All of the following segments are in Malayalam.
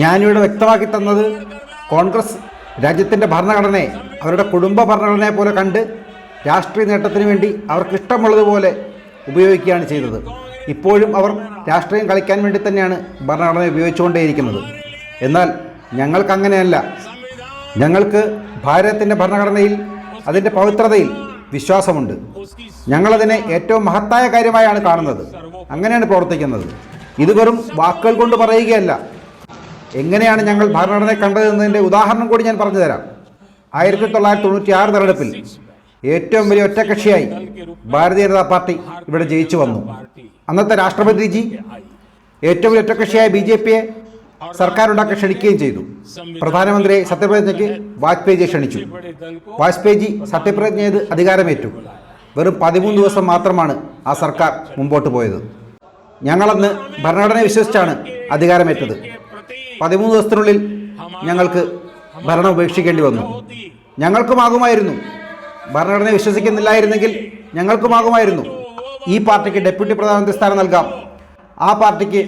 ഞാനിവിടെ വ്യക്തമാക്കി തന്നത് കോൺഗ്രസ് രാജ്യത്തിൻ്റെ ഭരണഘടനയെ അവരുടെ കുടുംബ ഭരണഘടനയെ പോലെ കണ്ട് രാഷ്ട്രീയ നേട്ടത്തിന് വേണ്ടി അവർക്ക് ഇഷ്ടമുള്ളതുപോലെ ഉപയോഗിക്കുകയാണ് ചെയ്തത്. ഇപ്പോഴും അവർ രാഷ്ട്രീയം കളിക്കാൻ വേണ്ടി തന്നെയാണ് ഭരണഘടന ഉപയോഗിച്ചുകൊണ്ടേയിരിക്കുന്നത്. എന്നാൽ ഞങ്ങൾക്കങ്ങനെയല്ല. ഞങ്ങൾക്ക് ഭാരതത്തിൻ്റെ ഭരണഘടനയിൽ അതിൻ്റെ പവിത്രതയിൽ വിശ്വാസമുണ്ട്. ഞങ്ങളതിനെ ഏറ്റവും മഹത്തായ കാര്യമായാണ് കാണുന്നത്. അങ്ങനെയാണ് പ്രവർത്തിക്കുന്നത്. ഇത് വെറും വാക്കുകൾ കൊണ്ട് പറയുകയല്ല. എങ്ങനെയാണ് ഞങ്ങൾ ഭരണഘടനയെ കണ്ടതെന്നതിൻ്റെ ഉദാഹരണം കൂടി ഞാൻ പറഞ്ഞു തരാം. 1996 തെരഞ്ഞെടുപ്പിൽ ഏറ്റവും വലിയ ഒറ്റക്കക്ഷിയായി ഭാരതീയ ജനതാ പാർട്ടി ഇവിടെ ജയിച്ചു വന്നു. അന്നത്തെ രാഷ്ട്രപതിജി ഏറ്റവും വലിയ ഒറ്റക്കക്ഷിയായ BJPയെ സർക്കാരുണ്ടാക്കി ക്ഷണിക്കുകയും ചെയ്തു. പ്രധാനമന്ത്രിയെ സത്യപ്രതിജ്ഞയ്ക്ക് വാജ്പേയിജിയെ ക്ഷണിച്ചു. വാജ്പേയിജി സത്യപ്രതിജ്ഞ ചെയ്ത് അധികാരമേറ്റു. വെറും 13 ദിവസം മാത്രമാണ് ആ സർക്കാർ മുമ്പോട്ട് പോയത്. ഞങ്ങളന്ന് ഭരണഘടനയെ വിശ്വസിച്ചാണ് അധികാരമേറ്റത്. 13 ദിവസത്തിനുള്ളിൽ ഞങ്ങൾക്ക് ഭരണം ഉപേക്ഷിക്കേണ്ടി വന്നു. ഞങ്ങൾക്കുമാകുമായിരുന്നു. ഭരണഘടനയെ വിശ്വസിക്കുന്നില്ലായിരുന്നെങ്കിൽ ഞങ്ങൾക്കുമാകുമായിരുന്നു. ഈ പാർട്ടിക്ക് ഡെപ്യൂട്ടി പ്രധാനമന്ത്രി സ്ഥാനം നൽകാം, ആ പാർട്ടിക്ക്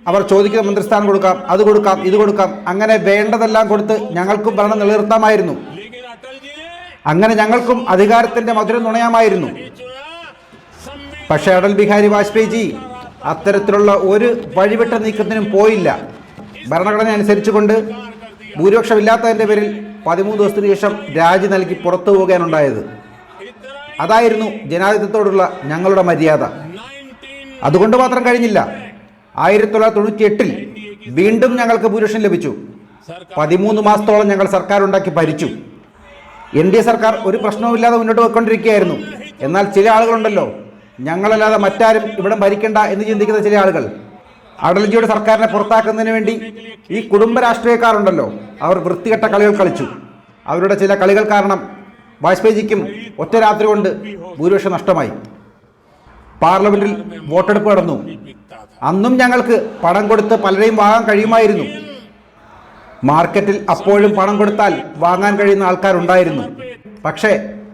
അവർ ചോദിക്കുന്ന മന്ത്രിസ്ഥാനം കൊടുക്കാം, അത് കൊടുക്കാം, ഇത് കൊടുക്കാം, അങ്ങനെ വേണ്ടതെല്ലാം കൊടുത്ത് ഞങ്ങൾക്കും ഭരണം നിലനിർത്താമായിരുന്നു. അങ്ങനെ ഞങ്ങൾക്കും അധികാരത്തിൻ്റെ മധുരം നുണയാമായിരുന്നു. പക്ഷേ അടൽ ബിഹാരി വാജ്പേയിജി അത്തരത്തിലുള്ള ഒരു വഴിവിട്ട നീക്കത്തിനും പോയില്ല. ഭരണഘടന അനുസരിച്ചുകൊണ്ട് ഭൂരിപക്ഷമില്ലാത്തതിൻ്റെ പേരിൽ 13 ദിവസത്തിന് ശേഷം രാജി നൽകി പുറത്തു പോകാനുണ്ടായത്. അതായിരുന്നു ജനാധിപത്യത്തോടുള്ള ഞങ്ങളുടെ മര്യാദ. അതുകൊണ്ട് മാത്രം കഴിഞ്ഞില്ല. 1998 വീണ്ടും ഞങ്ങൾക്ക് ഭൂരിപക്ഷം ലഭിച്ചു. 13 മാസത്തോളം ഞങ്ങൾ സർക്കാർ ഉണ്ടാക്കി ഭരിച്ചു. NDA സർക്കാർ ഒരു പ്രശ്നവുമില്ലാതെ മുന്നോട്ട് പോയിക്കൊണ്ടിരിക്കുകയായിരുന്നു. എന്നാൽ ചില ആളുകളുണ്ടല്ലോ, ഞങ്ങളല്ലാതെ മറ്റാരും ഇവിടെ ഭരിക്കണ്ട എന്ന് ചിന്തിക്കുന്ന ചില ആളുകൾ, അടൽജിയുടെ സർക്കാരിനെ പുറത്താക്കുന്നതിന് വേണ്ടി ഈ കുടുംബ രാഷ്ട്രീയക്കാരുണ്ടല്ലോ, അവർ വൃത്തികെട്ട കളികൾ കളിച്ചു. അവരുടെ ചില കളികൾ കാരണം വാജ്പേയിജിക്കും ഒറ്റ രാത്രി കൊണ്ട് ഭൂരിപക്ഷം നഷ്ടമായി. പാർലമെന്റിൽ വോട്ടെടുപ്പ് നടന്നു. അന്നും ഞങ്ങൾക്ക് പണം കൊടുത്ത് പലരെയും വാങ്ങാൻ കഴിയുമായിരുന്നു. മാർക്കറ്റിൽ അപ്പോഴും പണം കൊടുത്താൽ വാങ്ങാൻ കഴിയുന്ന ആൾക്കാരുണ്ടായിരുന്നു. പക്ഷേ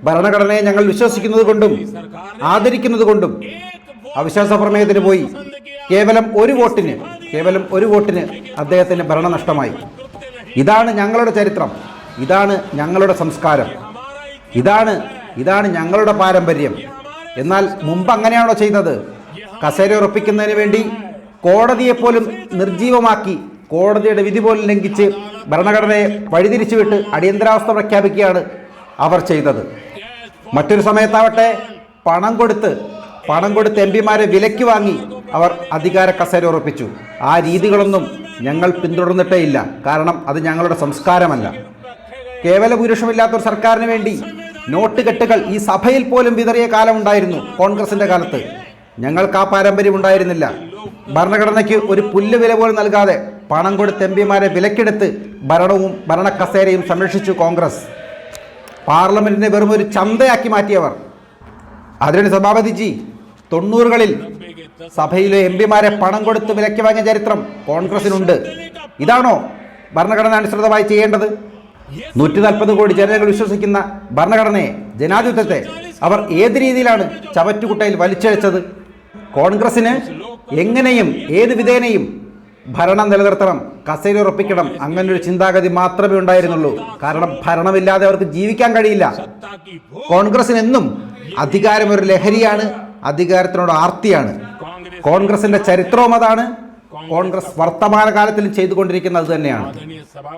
ഭരണഘടനയെ ഞങ്ങൾ വിശ്വസിക്കുന്നത് കൊണ്ടും ആദരിക്കുന്നത് കൊണ്ടും അവിശ്വാസ പ്രമേയത്തിന് പോയി കേവലം ഒരു വോട്ടിന് അദ്ദേഹത്തിന് ഭരണം നഷ്ടമായി. ഇതാണ് ഞങ്ങളുടെ ചരിത്രം, ഇതാണ് ഞങ്ങളുടെ സംസ്കാരം, ഇതാണ് ഞങ്ങളുടെ പാരമ്പര്യം. എന്നാൽ മുമ്പ് അങ്ങനെയാണോ ചെയ്തത്? കസേര ഉറപ്പിക്കുന്നതിന് വേണ്ടി കോടതിയെപ്പോലും നിർജീവമാക്കി, കോടതിയുടെ വിധി പോലും ലംഘിച്ച് ഭരണഘടനയെ വഴിതിരിച്ചുവിട്ട് അടിയന്തരാവസ്ഥ പ്രഖ്യാപിക്കുകയാണ് അവർ ചെയ്തത്. മറ്റൊരു സമയത്താവട്ടെ പണം കൊടുത്ത് MP-മാരെ വിലയ്ക്ക് വാങ്ങി അവർ അധികാര കസേര ഉറപ്പിച്ചു. ആ രീതികളൊന്നും ഞങ്ങൾ പിന്തുടർന്നിട്ടേയില്ല. കാരണം അത് ഞങ്ങളുടെ സംസ്കാരമല്ല. കേവല ഭൂരിപക്ഷമില്ലാത്തൊരു സർക്കാരിന് വേണ്ടി നോട്ട് കെട്ടുകൾ ഈ സഭയിൽ പോലും വിതറിയ കാലമുണ്ടായിരുന്നു കോൺഗ്രസിൻ്റെ കാലത്ത്. ഞങ്ങൾക്ക് ആ പാരമ്പര്യം ഉണ്ടായിരുന്നില്ല. ഭരണഘടനയ്ക്ക് ഒരു പുല്ല് വില പോലും നൽകാതെ പണം കൊടുത്ത് MP-മാരെ വിലക്കെടുത്ത് ഭരണവും ഭരണക്കസേരയും സംരക്ഷിച്ചു കോൺഗ്രസ്. പാർലമെന്റിനെ വെറും ഒരു ചന്തയാക്കി മാറ്റിയവർ. അതിന് സഭാപതിജി 90കളിൽ സഭയിലെ MP-മാരെ പണം കൊടുത്ത് വിലയ്ക്ക് വാങ്ങിയ ചരിത്രം കോൺഗ്രസിനുണ്ട്. ഇതാണോ ഭരണഘടനാനുസൃതമായി ചെയ്യേണ്ടത്? 140 കോടി ജനങ്ങൾ വിശ്വസിക്കുന്ന ഭരണഘടനയെ, ജനാധിപത്യത്തെ അവർ ഏത് രീതിയിലാണ് ചവറ്റുകുട്ടയിൽ വലിച്ചഴിച്ചത്? കോൺഗ്രസിന് എങ്ങനെയും ഏത് വിധേനയും ഭരണം നിലനിർത്തണം, കസേര ഉറപ്പിക്കണം, അങ്ങനൊരു ചിന്താഗതി മാത്രമേ ഉണ്ടായിരുന്നുള്ളൂ. കാരണം ഭരണമില്ലാതെ അവർക്ക് ജീവിക്കാൻ കഴിയില്ല. കോൺഗ്രസിന് എന്നും അധികാരം ഒരു ലഹരിയാണ്, അധികാരത്തിനോട് ആർത്തിയാണ്. കോൺഗ്രസിന്റെ ചരിത്രവും അതാണ്. കോൺഗ്രസ് വർത്തമാനകാലത്തിലും ചെയ്തുകൊണ്ടിരിക്കുന്നത് അത് തന്നെയാണ്.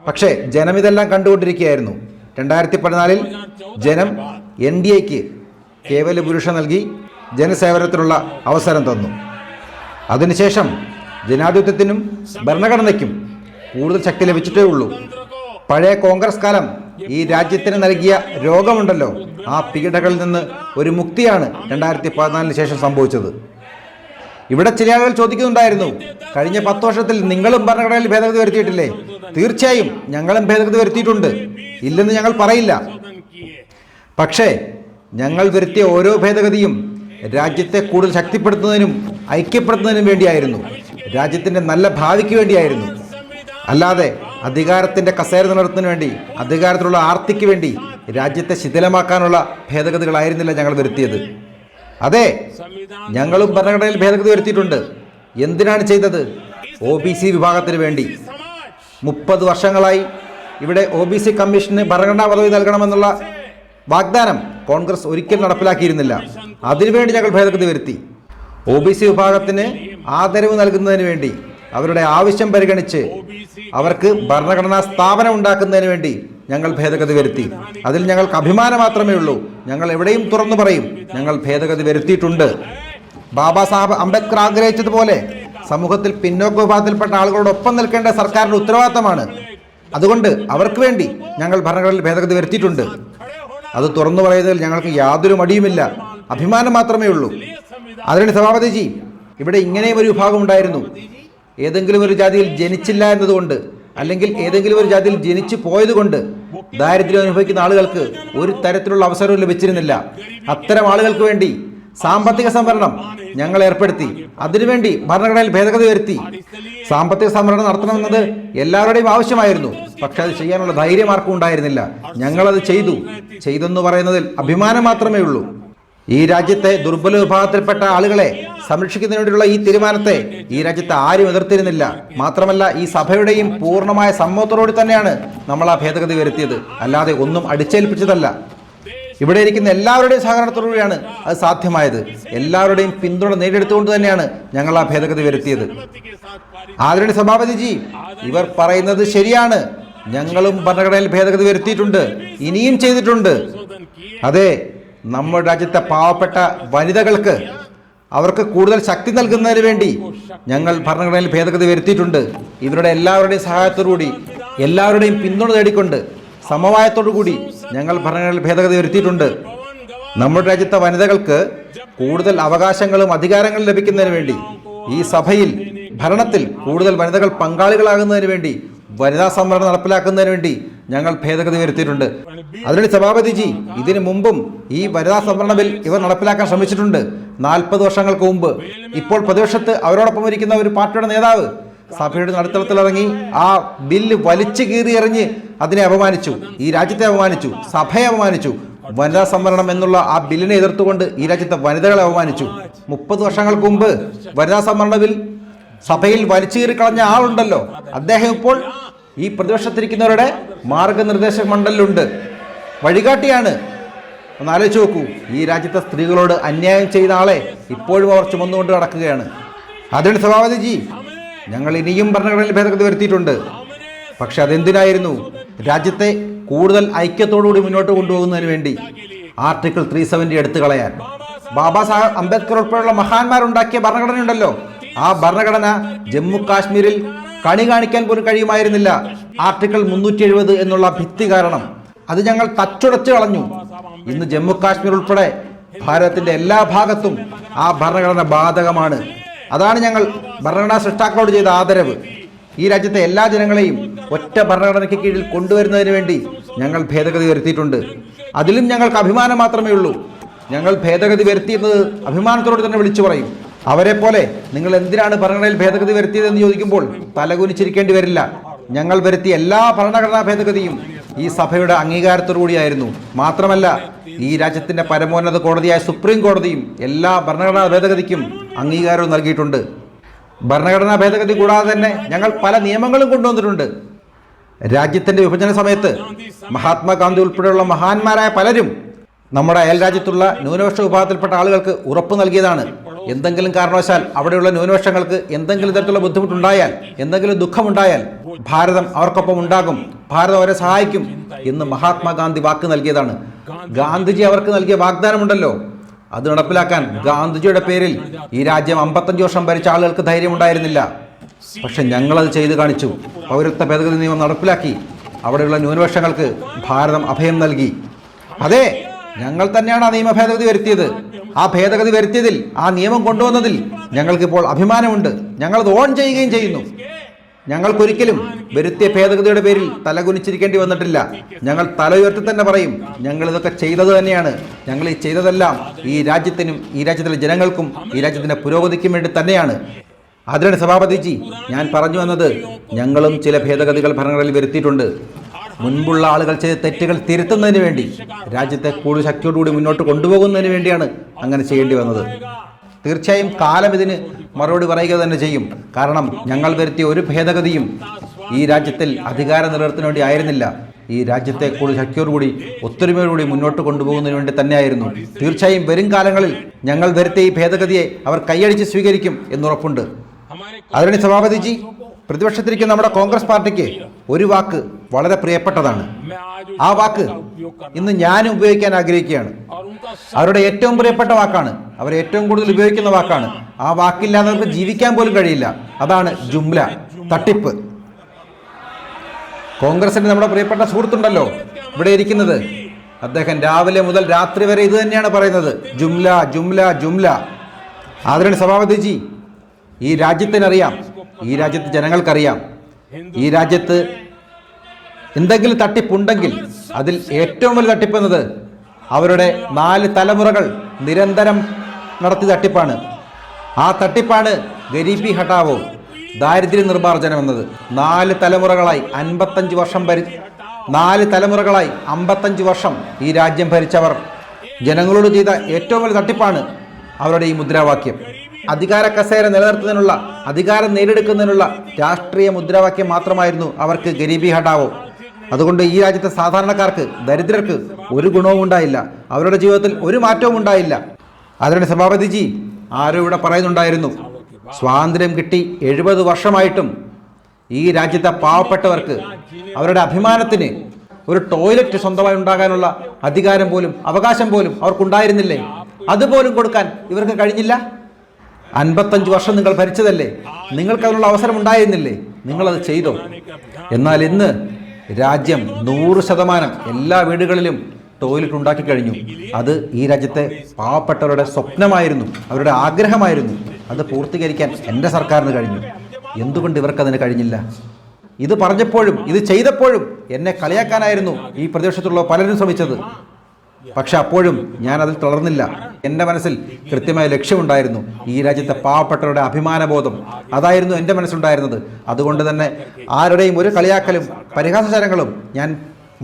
പക്ഷേ ജനം ഇതെല്ലാം കണ്ടുകൊണ്ടിരിക്കുകയായിരുന്നു. 2014 ജനം NDAക്ക് കേവല ഭൂരിപക്ഷം നൽകി ജനസേവനത്തിനുള്ള അവസരം തന്നു. അതിനുശേഷം ജനാധിപത്യത്തിനും ഭരണഘടനയ്ക്കും കൂടുതൽ ശക്തി ലഭിച്ചിട്ടേ ഉള്ളൂ. പഴയ കോൺഗ്രസ് കാലം ഈ രാജ്യത്തിന് നൽകിയ രോഗമുണ്ടല്ലോ, ആ പീഡകളിൽ നിന്ന് ഒരു മുക്തിയാണ് 2014 ശേഷം സംഭവിച്ചത്. ഇവിടെ ചില ആളുകൾ ചോദിക്കുന്നുണ്ടായിരുന്നു, കഴിഞ്ഞ 10 വർഷത്തിൽ നിങ്ങളും ഭരണഘടനയിൽ ഭേദഗതി വരുത്തിയിട്ടില്ലേ? തീർച്ചയായും ഞങ്ങളും ഭേദഗതി വരുത്തിയിട്ടുണ്ട്, ഇല്ലെന്ന് ഞങ്ങൾ പറയില്ല. പക്ഷേ ഞങ്ങൾ വരുത്തിയ ഓരോ ഭേദഗതിയും രാജ്യത്തെ കൂടുതൽ ശക്തിപ്പെടുത്തുന്നതിനും ഐക്യപ്പെടുത്തുന്നതിനും വേണ്ടിയായിരുന്നു, രാജ്യത്തിൻ്റെ നല്ല ഭാവിക്ക് വേണ്ടിയായിരുന്നു. അല്ലാതെ അധികാരത്തിൻ്റെ കസേര നിലനിർത്തുന്നതിന് വേണ്ടി, അധികാരത്തിലുള്ള ആർത്തിക്ക് വേണ്ടി രാജ്യത്തെ ശിഥിലമാക്കാനുള്ള ഭേദഗതികളായിരുന്നില്ല ഞങ്ങൾ വരുത്തിയത്. അതെ, ഞങ്ങളും ഭരണഘടനയിൽ ഭേദഗതി വരുത്തിയിട്ടുണ്ട്. എന്തിനാണ് ചെയ്തത്? OBC വിഭാഗത്തിന് വേണ്ടി. 30 വർഷങ്ങളായി ഇവിടെ OBC കമ്മീഷന് ഭരണഘടനാ പദവി നൽകണമെന്നുള്ള വാഗ്ദാനം കോൺഗ്രസ് ഒരിക്കലും നടപ്പിലാക്കിയിരുന്നില്ല. അതിനുവേണ്ടി ഞങ്ങൾ ഭേദഗതി വരുത്തി. OBC വിഭാഗത്തിന് ആദരവ് നൽകുന്നതിന് വേണ്ടി, അവരുടെ ആവശ്യം പരിഗണിച്ച് അവർക്ക് ഭരണഘടനാ സ്ഥാപനം ഉണ്ടാക്കുന്നതിന് വേണ്ടി ഞങ്ങൾ ഭേദഗതി വരുത്തി. അതിൽ ഞങ്ങൾക്ക് അഭിമാനം മാത്രമേ ഉള്ളൂ. ഞങ്ങൾ എവിടെയും തുറന്നു പറയും, ഞങ്ങൾ ഭേദഗതി വരുത്തിയിട്ടുണ്ട്. ബാബാ സാഹബ് അംബേദ്കർ ആഗ്രഹിച്ചതുപോലെ സമൂഹത്തിൽ പിന്നോക്ക വിഭാഗത്തിൽപ്പെട്ട ആളുകളോടൊപ്പം നിൽക്കേണ്ട സർക്കാരിൻ്റെ ഉത്തരവാദിത്തമാണ്. അതുകൊണ്ട് അവർക്ക് വേണ്ടി ഞങ്ങൾ ഭരണഘടനയിൽ ഭേദഗതി വരുത്തിയിട്ടുണ്ട്. അത് തുറന്നു പറയുന്നതിൽ ഞങ്ങൾക്ക് യാതൊരു മടിയുമില്ല, അഭിമാനം മാത്രമേ ഉള്ളൂ. അതിന് സഭാപതിജി, ഇവിടെ ഇങ്ങനെയും ഒരു വിഭാഗം ഉണ്ടായിരുന്നു. ഏതെങ്കിലും ഒരു ജാതിയിൽ ജനിച്ചില്ല എന്നതുകൊണ്ട്, അല്ലെങ്കിൽ ഏതെങ്കിലും ഒരു ജാതിയിൽ ജനിച്ചു പോയതുകൊണ്ട് ദാരിദ്ര്യം അനുഭവിക്കുന്ന ആളുകൾക്ക് ഒരു തരത്തിലുള്ള അവസരവും ലഭിച്ചിരുന്നില്ല. അത്തരം ആളുകൾക്ക് വേണ്ടി സാമ്പത്തിക സംവരണം ഞങ്ങൾ ഏർപ്പെടുത്തി. അതിനുവേണ്ടി ഭരണഘടനയിൽ ഭേദഗതി വരുത്തി. സാമ്പത്തിക സംവരണം നടത്തണമെന്നത് എല്ലാവരുടെയും ആവശ്യമായിരുന്നു. പക്ഷെ അത് ചെയ്യാനുള്ള ധൈര്യം ആർക്കും ഉണ്ടായിരുന്നില്ല. ഞങ്ങളത് ചെയ്തെന്ന് പറയുന്നതിൽ അഭിമാനം മാത്രമേ ഉള്ളൂ. ഈ രാജ്യത്തെ ദുർബല വിഭാഗത്തിൽപ്പെട്ട ആളുകളെ സംരക്ഷിക്കുന്നതിന് വേണ്ടിയുള്ള ഈ തീരുമാനത്തെ ഈ രാജ്യത്ത് ആരും എതിർത്തിരുന്നില്ല. മാത്രമല്ല, ഈ സഭയുടെയും പൂർണ്ണമായ സമ്മതത്തോടുകൂടി തന്നെയാണ് നമ്മൾ ആ ഭേദഗതി വരുത്തിയത്. അല്ലാതെ ഒന്നും അടിച്ചേൽപ്പിച്ചതല്ല. ഇവിടെ ഇരിക്കുന്ന എല്ലാവരുടെയും സഹകരണത്തോടുകൂടിയാണ് അത് സാധ്യമായത്. എല്ലാവരുടെയും പിന്തുണ നേടിയെടുത്തുകൊണ്ട് തന്നെയാണ് ഞങ്ങൾ ആ ഭേദഗതി വരുത്തിയത്. ആദരണീയ സഭാപതിജി, ഇവർ പറയുന്നത് ശരിയാണ്. ഞങ്ങളും ഭരണഘടനയിൽ ഭേദഗതി വരുത്തിയിട്ടുണ്ട്, ഇനിയും ചെയ്തിട്ടുണ്ട്. അതെ, നമ്മുടെ രാജ്യത്തെ പാവപ്പെട്ട വനിതകൾക്ക് അവർക്ക് കൂടുതൽ ശക്തി നൽകുന്നതിന് വേണ്ടി ഞങ്ങൾ ഭരണഘടനയിൽ ഭേദഗതി വരുത്തിയിട്ടുണ്ട്. ഇവരുടെ എല്ലാവരുടെയും സഹായത്തോടുകൂടി, എല്ലാവരുടെയും പിന്തുണ നേടിക്കൊണ്ട്, സമവായത്തോടുകൂടി ഞങ്ങൾ ഭരണഘടനയിൽ ഭേദഗതി വരുത്തിയിട്ടുണ്ട്. നമ്മുടെ രാജ്യത്തെ വനിതകൾക്ക് കൂടുതൽ അവകാശങ്ങളും അധികാരങ്ങളും ലഭിക്കുന്നതിന് വേണ്ടി, ഈ സഭയിൽ ഭരണത്തിൽ കൂടുതൽ വനിതകൾ പങ്കാളികളാകുന്നതിന് വേണ്ടി, വനിതാ സംവരണം നടപ്പിലാക്കുന്നതിന് വേണ്ടി ഞങ്ങൾ ഭേദഗതി വരുത്തിയിട്ടുണ്ട്. അതിനുവേണ്ടി സഭാപതിജി, ഇതിനു മുമ്പും ഈ വനിതാ സംവരണ ബിൽ ഇവർ നടപ്പിലാക്കാൻ ശ്രമിച്ചിട്ടുണ്ട്, 40 വർഷങ്ങൾക്ക് മുമ്പ്. ഇപ്പോൾ പ്രതിപക്ഷത്ത് അവരോടൊപ്പം ഇരിക്കുന്ന ഒരു പാർട്ടിയുടെ നേതാവ് സഭയുടെ നടുത്തളത്തിലിറങ്ങി ആ ബില്ല് വലിച്ചു കീറി എറിഞ്ഞ് അതിനെ അപമാനിച്ചു, ഈ രാജ്യത്തെ അപമാനിച്ചു, സഭയെ അപമാനിച്ചു. വനിതാ സംവരണം എന്നുള്ള ആ ബില്ലിനെ എതിർത്തുകൊണ്ട് ഈ രാജ്യത്തെ വനിതകളെ അപമാനിച്ചു. 30 വർഷങ്ങൾക്ക് മുമ്പ് വനിതാ സംവരണ ബിൽ സഭയിൽ വലിച്ചു കീറി കളഞ്ഞ ആളുണ്ടല്ലോ, അദ്ദേഹം ഇപ്പോൾ ഈ പ്രതിപക്ഷത്തിരിക്കുന്നവരുടെ മാർഗനിർദ്ദേശക മണ്ഡലിലുണ്ട്, വഴികാട്ടിയാണ്. ഒന്ന് ആലോചിച്ച് നോക്കൂ, ഈ രാജ്യത്തെ സ്ത്രീകളോട് അന്യായം ചെയ്ത ആളെ ഇപ്പോഴും അവർ ചുമന്നുകൊണ്ട് നടക്കുകയാണ്. അതിന് സഭാപതിജി, ഞങ്ങൾ ഇനിയും ഭരണഘടനയിൽ ഭേദഗതി വരുത്തിയിട്ടുണ്ട്. പക്ഷെ അതെന്തിനായിരുന്നു? രാജ്യത്തെ കൂടുതൽ ഐക്യത്തോടുകൂടി മുന്നോട്ട് കൊണ്ടുപോകുന്നതിന് വേണ്ടി. ആർട്ടിക്കിൾ 370 എടുത്തു കളയാൻ. ബാബാ സാഹേബ് അംബേദ്കർ ഉൾപ്പെടെയുള്ള മഹാന്മാരുണ്ടാക്കിയ ഭരണഘടനയുണ്ടല്ലോ, ആ ഭരണഘടന ജമ്മു കാശ്മീരിൽ കണി കാണിക്കാൻ പോലും കഴിയുമായിരുന്നില്ല. ആർട്ടിക്കിൾ 370 എന്നുള്ള ഭിത്തി കാരണം അത് ഞങ്ങൾ തച്ചുടച്ചു കളഞ്ഞു. ഇന്ന് ജമ്മു കാശ്മീർ ഉൾപ്പെടെ ഭാരതത്തിന്റെ എല്ലാ ഭാഗത്തും ആ ഭരണഘടന ബാധകമാണ്. അതാണ് ഞങ്ങൾ ഭരണഘടനാ സൃഷ്ടാക്കളോട് ചെയ്ത ആദരവ്. ഈ രാജ്യത്തെ എല്ലാ ജനങ്ങളെയും ഒറ്റ ഭരണഘടനയ്ക്ക് കീഴിൽ കൊണ്ടുവരുന്നതിന് വേണ്ടി ഞങ്ങൾ ഭേദഗതി വരുത്തിയിട്ടുണ്ട്. അതിലും ഞങ്ങൾക്ക് അഭിമാനം മാത്രമേ ഉള്ളൂ. ഞങ്ങൾ ഭേദഗതി വരുത്തിയെന്നത് അഭിമാനത്തോടെ തന്നെ വിളിച്ചു പറയും. അവരെ പോലെ നിങ്ങൾ എന്തിനാണ് ഭരണഘടനയിൽ ഭേദഗതി വരുത്തിയതെന്ന് ചോദിക്കുമ്പോൾ തലകുനിച്ചിരിക്കേണ്ടി വരില്ല. ഞങ്ങൾ വരുത്തിയ എല്ലാ ഭരണഘടനാ ഭേദഗതിയും ഈ സഭയുടെ അംഗീകാരത്തോടുകൂടിയായിരുന്നു. മാത്രമല്ല, ഈ രാജ്യത്തിന്റെ പരമോന്നത കോടതിയായ സുപ്രീം കോടതിയും എല്ലാ ഭരണഘടനാ ഭേദഗതിക്കും അംഗീകാരവും നൽകിയിട്ടുണ്ട്. ഭരണഘടനാ ഭേദഗതി കൂടാതെ തന്നെ ഞങ്ങൾ പല നിയമങ്ങളും കൊണ്ടുവന്നിട്ടുണ്ട്. രാജ്യത്തിന്റെ വിഭജന സമയത്ത് മഹാത്മാഗാന്ധി ഉൾപ്പെടെയുള്ള മഹാന്മാരായ പലരും നമ്മുടെ അയൽ രാജ്യത്തുള്ള ന്യൂനപക്ഷ വിഭാഗത്തിൽപ്പെട്ട ആളുകൾക്ക് ഉറപ്പ് നൽകിയതാണ്. എന്തെങ്കിലും കാരണവശാൽ അവിടെയുള്ള ന്യൂനപക്ഷങ്ങൾക്ക് എന്തെങ്കിലും തരത്തിലുള്ള ബുദ്ധിമുട്ടുണ്ടായാൽ, എന്തെങ്കിലും ദുഃഖമുണ്ടായാൽ ഭാരതം അവർക്കൊപ്പം ഉണ്ടാകും, ഭാരതം അവരെ സഹായിക്കും എന്ന് മഹാത്മാഗാന്ധി വാക്ക് നൽകിയതാണ്. ഗാന്ധിജി അവർക്ക് നൽകിയ വാഗ്ദാനമുണ്ടല്ലോ, അത് നടപ്പിലാക്കാൻ ഗാന്ധിജിയുടെ പേരിൽ ഈ രാജ്യം 55 വർഷം ഭരിച്ച ആളുകൾക്ക് ധൈര്യമുണ്ടായിരുന്നില്ല. പക്ഷെ ഞങ്ങളത് ചെയ്തു കാണിച്ചു. പൗരത്വ ഭേദഗതി നിയമം നടപ്പിലാക്കി. അവിടെയുള്ള ന്യൂനപക്ഷങ്ങൾക്ക് ഭാരതം അഭയം നൽകി. അതെ, ഞങ്ങൾ തന്നെയാണ് ആ നിയമ ഭേദഗതി വരുത്തിയത്. ആ ഭേദഗതി വരുത്തിയതിൽ, ആ നിയമം കൊണ്ടുവന്നതിൽ ഞങ്ങൾക്കിപ്പോൾ അഭിമാനമുണ്ട്. ഞങ്ങളത് ഓൺ ചെയ്യുകയും ചെയ്യുന്നു. ഞങ്ങൾക്കൊരിക്കലും വരുത്തിയ ഭേദഗതിയുടെ പേരിൽ തലകുനിച്ചിരിക്കേണ്ടി വന്നിട്ടില്ല. ഞങ്ങൾ തല ഉയർത്തി തന്നെ പറയും, ഞങ്ങൾ ഇതൊക്കെ ചെയ്തത് തന്നെയാണ്. ഞങ്ങൾ ഈ ചെയ്തതെല്ലാം ഈ രാജ്യത്തിനും ഈ രാജ്യത്തിലെ ജനങ്ങൾക്കും ഈ രാജ്യത്തിൻ്റെ പുരോഗതിക്കും വേണ്ടി തന്നെയാണ്. അതിനാണ് സഭാപതിജി ഞാൻ പറഞ്ഞു വന്നത്, ഞങ്ങളും ചില ഭേദഗതികൾ ഭരണഘടനയിൽ വരുത്തിയിട്ടുണ്ട്. മുൻപുള്ള ആളുകൾ ചെയ്ത തെറ്റുകൾ തിരുത്തുന്നതിന് വേണ്ടി, രാജ്യത്തെ കൂടുതൽ ശക്തിയോടുകൂടി മുന്നോട്ട് കൊണ്ടുപോകുന്നതിന് വേണ്ടിയാണ് അങ്ങനെ ചെയ്യേണ്ടി വന്നത്. തീർച്ചയായും കാലം ഇതിന് മറുപടി പറയുക തന്നെ ചെയ്യും. കാരണം ഞങ്ങൾ വരുത്തിയ ഒരു ഭേദഗതിയും ഈ രാജ്യത്തിൽ അധികാര നിലനിർത്തുന്നതിന് വേണ്ടി ആയിരുന്നില്ല. ഈ രാജ്യത്തെ കൂടുതൽ ശക്തിയോടുകൂടി ഒത്തൊരുമയോടുകൂടി മുന്നോട്ട് കൊണ്ടുപോകുന്നതിന് വേണ്ടി തന്നെയായിരുന്നു. തീർച്ചയായും വരും കാലങ്ങളിൽ ഞങ്ങൾ വരുത്തിയ ഈ ഭേദഗതിയെ അവർ കൈയടിച്ച് സ്വീകരിക്കും എന്നുറപ്പുണ്ട്. അതിനാണ് സഭാപതിജി, പ്രതിപക്ഷത്തിരിക്കുന്ന നമ്മുടെ കോൺഗ്രസ് പാർട്ടിക്ക് ഒരു വാക്ക് വളരെ പ്രിയപ്പെട്ടതാണ്. ആ വാക്ക് ഇന്ന് ഞാനും ഉപയോഗിക്കാൻ ആഗ്രഹിക്കുകയാണ്. അവരുടെ ഏറ്റവും പ്രിയപ്പെട്ട വാക്കാണ്, അവർ ഏറ്റവും കൂടുതൽ ഉപയോഗിക്കുന്ന വാക്കാണ്. ആ വാക്കില്ലാതെ അവർക്ക് ജീവിക്കാൻ പോലും കഴിയില്ല. അതാണ് ജുംല, തട്ടിപ്പ്. കോൺഗ്രസിന്റെ നമ്മുടെ പ്രിയപ്പെട്ട സുഹൃത്തുണ്ടല്ലോ ഇവിടെ ഇരിക്കുന്നത്, അദ്ദേഹം രാവിലെ മുതൽ രാത്രി വരെ ഇത് തന്നെയാണ് പറയുന്നത്, ജുംല ജുംല ജുംല. ആദരണീയ സഭാപതിജി, ഈ രാജ്യത്തിനറിയാം, ഈ രാജ്യത്ത് ജനങ്ങൾക്കറിയാം, ഈ രാജ്യത്ത് എന്തെങ്കിലും തട്ടിപ്പുണ്ടെങ്കിൽ അതിൽ ഏറ്റവും വലിയ തട്ടിപ്പെന്നത് അവരുടെ 4 തലമുറകൾ നിരന്തരം നടത്തിയ തട്ടിപ്പാണ്. ആ തട്ടിപ്പാണ് ഗരീബി ഹട്ടാവോ, ദാരിദ്ര്യ നിർമ്മാർജ്ജനം എന്നത്. 4 തലമുറകളായി 55 വർഷം 4 തലമുറകളായി 55 വർഷം ഈ രാജ്യം ഭരിച്ചവർ ജനങ്ങളോട് ചെയ്ത ഏറ്റവും വലിയ തട്ടിപ്പാണ് അവരുടെ ഈ മുദ്രാവാക്യം. അധികാര കസേര നിലനിർത്തുന്നതിനുള്ള, അധികാരം നേടിയെടുക്കുന്നതിനുള്ള രാഷ്ട്രീയ മുദ്രാവാക്യം മാത്രമായിരുന്നു അവർക്ക് ഗരീബി ഹട്ടാവോ. അതുകൊണ്ട് ഈ രാജ്യത്തെ സാധാരണക്കാർക്ക്, ദരിദ്രർക്ക് ഒരു ഗുണവും ഉണ്ടായില്ല, അവരുടെ ജീവിതത്തിൽ ഒരു മാറ്റവും ഉണ്ടായില്ല. അതിനാണ് സഭാപതിജി, ആരോ ഇവിടെ പറയുന്നുണ്ടായിരുന്നു, സ്വാതന്ത്ര്യം കിട്ടി 70 വർഷമായിട്ടും ഈ രാജ്യത്തെ പാവപ്പെട്ടവർക്ക് അവരുടെ അഭിമാനത്തിന് ഒരു ടോയ്ലറ്റ് സ്വന്തമായി ഉണ്ടാകാനുള്ള അധികാരം പോലും അവകാശം പോലും അവർക്കുണ്ടായിരുന്നില്ലേ? അതുപോലും കൊടുക്കാൻ ഇവർക്ക് കഴിഞ്ഞില്ല. 55 വർഷം നിങ്ങൾ ഭരിച്ചതല്ലേ, നിങ്ങൾക്ക് അതിനുള്ള അവസരം ഉണ്ടായിരുന്നില്ലേ? നിങ്ങളത് ചെയ്തോ? എന്നാൽ ഇന്ന് രാജ്യം 100% എല്ലാ വീടുകളിലും ടോയ്ലറ്റ് ഉണ്ടാക്കി കഴിഞ്ഞു. അത് ഈ രാജ്യത്തെ പാവപ്പെട്ടവരുടെ സ്വപ്നമായിരുന്നു, അവരുടെ ആഗ്രഹമായിരുന്നു. അത് പൂർത്തീകരിക്കാൻ എൻ്റെ സർക്കാരിന് കഴിഞ്ഞു. എന്തുകൊണ്ട് ഇവർക്കതിന് കഴിഞ്ഞില്ല? ഇത് പറഞ്ഞപ്പോഴും ഇത് ചെയ്തപ്പോഴും എന്നെ കളിയാക്കാനായിരുന്നു ഈ പ്രദേശത്തുള്ള പലരും ശ്രമിച്ചത്. പക്ഷെ അപ്പോഴും ഞാൻ അതിൽ തളർന്നില്ല. എൻ്റെ മനസ്സിൽ കൃത്യമായ ലക്ഷ്യമുണ്ടായിരുന്നു, ഈ രാജ്യത്തെ പാവപ്പെട്ടവരുടെ അഭിമാനബോധം. അതായിരുന്നു എൻ്റെ മനസ്സിലുണ്ടായിരുന്നത്. അതുകൊണ്ട് തന്നെ ആരുടെയും ഒരു കളിയാക്കലും പരിഹാസചാരങ്ങളും ഞാൻ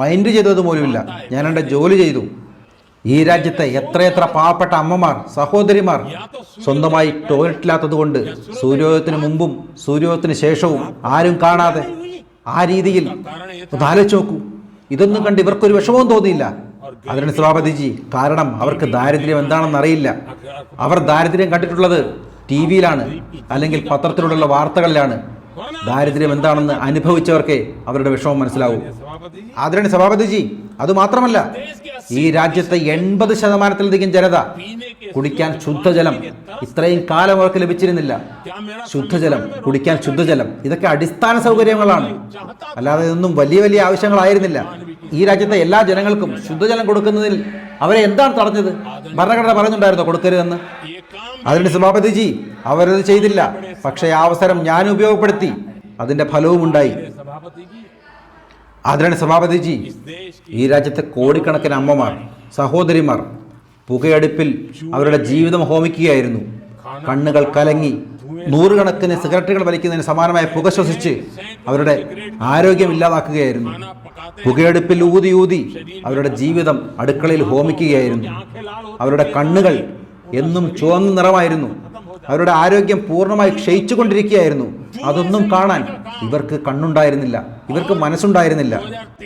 മൈൻഡ് ചെയ്തത് പോലുമില്ല. ഞാൻ എൻ്റെ ജോലി ചെയ്തു. ഈ രാജ്യത്തെ എത്രയെത്ര പാവപ്പെട്ട അമ്മമാർ, സഹോദരിമാർ സ്വന്തമായി ടോയ്ലറ്റില്ലാത്തത് കൊണ്ട് സൂര്യോദയത്തിന് മുമ്പും സൂര്യോദയത്തിന് ശേഷവും ആരും കാണാതെ ആ രീതിയിൽ ഒന്ന് ആലോചിച്ച് നോക്കൂ. ഇതൊന്നും കണ്ട് ഇവർക്കൊരു വിഷമവും തോന്നിയില്ല. അതിനാണ് സഭാപതിജി, കാരണം അവർക്ക് ദാരിദ്ര്യം എന്താണെന്ന് അറിയില്ല. അവർ ദാരിദ്ര്യം കണ്ടിട്ടുള്ളത് TV-യിലാണ്, അല്ലെങ്കിൽ പത്രത്തിലുള്ള വാർത്തകളിലാണ്. ദാരിദ്ര്യം എന്താണെന്ന് അനുഭവിച്ചവർക്കേ അവരുടെ വിഷമം മനസ്സിലാവൂ. അതിനാണ് സഭാപതിജി, അതുമാത്രമല്ല, ഈ രാജ്യത്തെ 80%-ലധികം ജനത കുടിക്കാൻ ശുദ്ധജലം ഇത്രയും കാലം അവർക്ക് ലഭിച്ചിരുന്നില്ല. ശുദ്ധജലം, കുടിക്കാൻ ശുദ്ധജലം, ഇതൊക്കെ അടിസ്ഥാന സൗകര്യങ്ങളാണ്, അല്ലാതെ ഇതൊന്നും വലിയ വലിയ ആവശ്യങ്ങളായിരുന്നില്ല. ഈ രാജ്യത്തെ എല്ലാ ജനങ്ങൾക്കും ശുദ്ധജലം കൊടുക്കുന്നതിൽ അവരെ എന്താണ് തടഞ്ഞത്? ഭരണഘടന പറയുന്നുണ്ടായിരുന്നോ കൊടുക്കരുതെന്ന്? അതിന് സഭാപതിജി, അവരത് ചെയ്തില്ല. പക്ഷേ ആ അവസരം ഞാൻ ഉപയോഗപ്പെടുത്തി, അതിന്റെ ഫലവും ഉണ്ടായി. അതിനാണ് സഭാപതിജി, ഈ രാജ്യത്തെ കോടിക്കണക്കിന് അമ്മമാർ, സഹോദരിമാർ പുകയടുപ്പിൽ അവരുടെ ജീവിതം ഹോമിക്കുകയായിരുന്നു. കണ്ണുകൾ കലങ്ങി 100 കണക്കിന് സിഗരറ്റുകൾ വലിക്കുന്നതിന് സമാനമായ പുക ശ്വസിച്ച് അവരുടെ ആരോഗ്യം ഇല്ലാതാക്കുകയായിരുന്നു. പുകയടുപ്പിൽ ഊതി ഊതി അവരുടെ ജീവിതം അടുക്കളയിൽ ഹോമിക്കുകയായിരുന്നു. അവരുടെ കണ്ണുകൾ എന്നും ചുവന്ന നിറമായിരുന്നു. അവരുടെ ആരോഗ്യം പൂർണ്ണമായി ക്ഷയിച്ചുകൊണ്ടിരിക്കുകയായിരുന്നു. അതൊന്നും കാണാൻ ഇവർക്ക് കണ്ണുണ്ടായിരുന്നില്ല, ഇവർക്ക് മനസ്സുണ്ടായിരുന്നില്ല.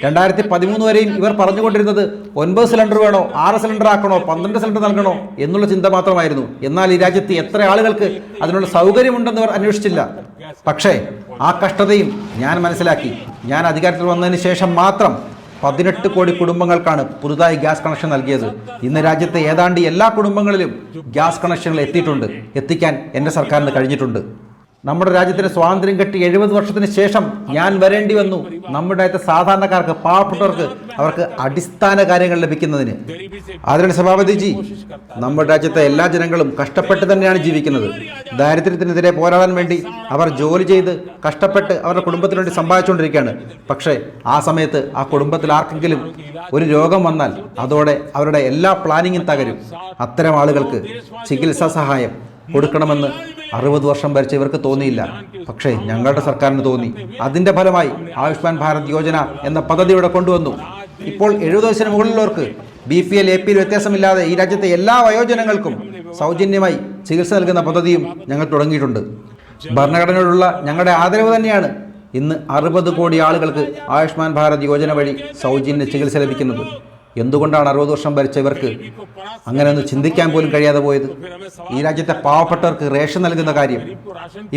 2013 വരെയും ഇവർ പറഞ്ഞുകൊണ്ടിരുന്നത് 9 സിലിണ്ടർ വേണോ, 6 സിലിണ്ടർ ആക്കണോ, 12 സിലിണ്ടർ നൽകണോ എന്നുള്ള ചിന്ത മാത്രമായിരുന്നു. എന്നാൽ ഈ രാജ്യത്ത് എത്ര ആളുകൾക്ക് അതിനുള്ള സൗകര്യമുണ്ടെന്ന് ഇവർ അന്വേഷിച്ചില്ല. പക്ഷേ ആ കഷ്ടതയും ഞാൻ മനസ്സിലാക്കി. ഞാൻ അധികാരത്തിൽ വന്നതിന് ശേഷം മാത്രം 18 കോടി കുടുംബങ്ങൾക്കാണ് പുതുതായി ഗ്യാസ് കണക്ഷൻ നൽകിയത്. ഇന്ന് രാജ്യത്തെ ഏതാണ്ട് എല്ലാ കുടുംബങ്ങളിലും ഗ്യാസ് കണക്ഷനുകൾ എത്തിയിട്ടുണ്ട്, എത്തിക്കാൻ എൻ്റെ സർക്കാരിന് കഴിഞ്ഞിട്ടുണ്ട്. നമ്മുടെ രാജ്യത്തിന് സ്വാതന്ത്ര്യം കിട്ടി 70 വർഷത്തിന് ശേഷം ഞാൻ വരേണ്ടി വന്നു നമ്മുടെ രാജ്യത്തെ സാധാരണക്കാർക്ക്, പാവപ്പെട്ടവർക്ക് അവർക്ക് അടിസ്ഥാന കാര്യങ്ങൾ ലഭിക്കുന്നതിന്. അതിനാണ് സഭാപതിജി, നമ്മുടെ രാജ്യത്തെ എല്ലാ ജനങ്ങളും കഷ്ടപ്പെട്ട് തന്നെയാണ് ജീവിക്കുന്നത്. ദാരിദ്ര്യത്തിനെതിരെ പോരാടാൻ വേണ്ടി അവർ ജോലി ചെയ്ത് കഷ്ടപ്പെട്ട് അവരുടെ കുടുംബത്തിന് വേണ്ടി സമ്പാദിച്ചുകൊണ്ടിരിക്കുകയാണ്. പക്ഷേ ആ സമയത്ത് ആ കുടുംബത്തിൽ ആർക്കെങ്കിലും ഒരു രോഗം വന്നാൽ അതോടെ അവരുടെ എല്ലാ പ്ലാനിങ്ങും തകരും. അത്തരം ആളുകൾക്ക് ചികിത്സാ സഹായം കൊടുക്കണമെന്ന് 60 വർഷം ഭരിച്ച ഇവർക്ക് തോന്നിയില്ല. പക്ഷേ ഞങ്ങളുടെ സർക്കാരിന് തോന്നി. അതിന്റെ ഫലമായി ആയുഷ്മാൻ ഭാരത് യോജന എന്ന പദ്ധതി ഇവിടെ കൊണ്ടുവന്നു. ഇപ്പോൾ 70 വയസ്സിന് മുകളിലുള്ളവർക്ക് BPL APL വ്യത്യാസമില്ലാതെ ഈ രാജ്യത്തെ എല്ലാ വയോജനങ്ങൾക്കും സൗജന്യമായി ചികിത്സ നൽകുന്ന പദ്ധതിയും ഞങ്ങൾ തുടങ്ങിയിട്ടുണ്ട്. ഭരണഘടനയോടുള്ള ഞങ്ങളുടെ ആദരവ് തന്നെയാണ് ഇന്ന് 60 കോടി ആളുകൾക്ക് ആയുഷ്മാൻ ഭാരത് യോജന വഴി സൗജന്യ ചികിത്സ ലഭിക്കുന്നത്. എന്തുകൊണ്ടാണ് 60 വർഷം ഭരിച്ച ഇവർക്ക് അങ്ങനെ ഒന്ന് ചിന്തിക്കാൻ പോലും കഴിയാതെ പോയത്? ഈ രാജ്യത്തെ പാവപ്പെട്ടവർക്ക് റേഷൻ നൽകുന്ന കാര്യം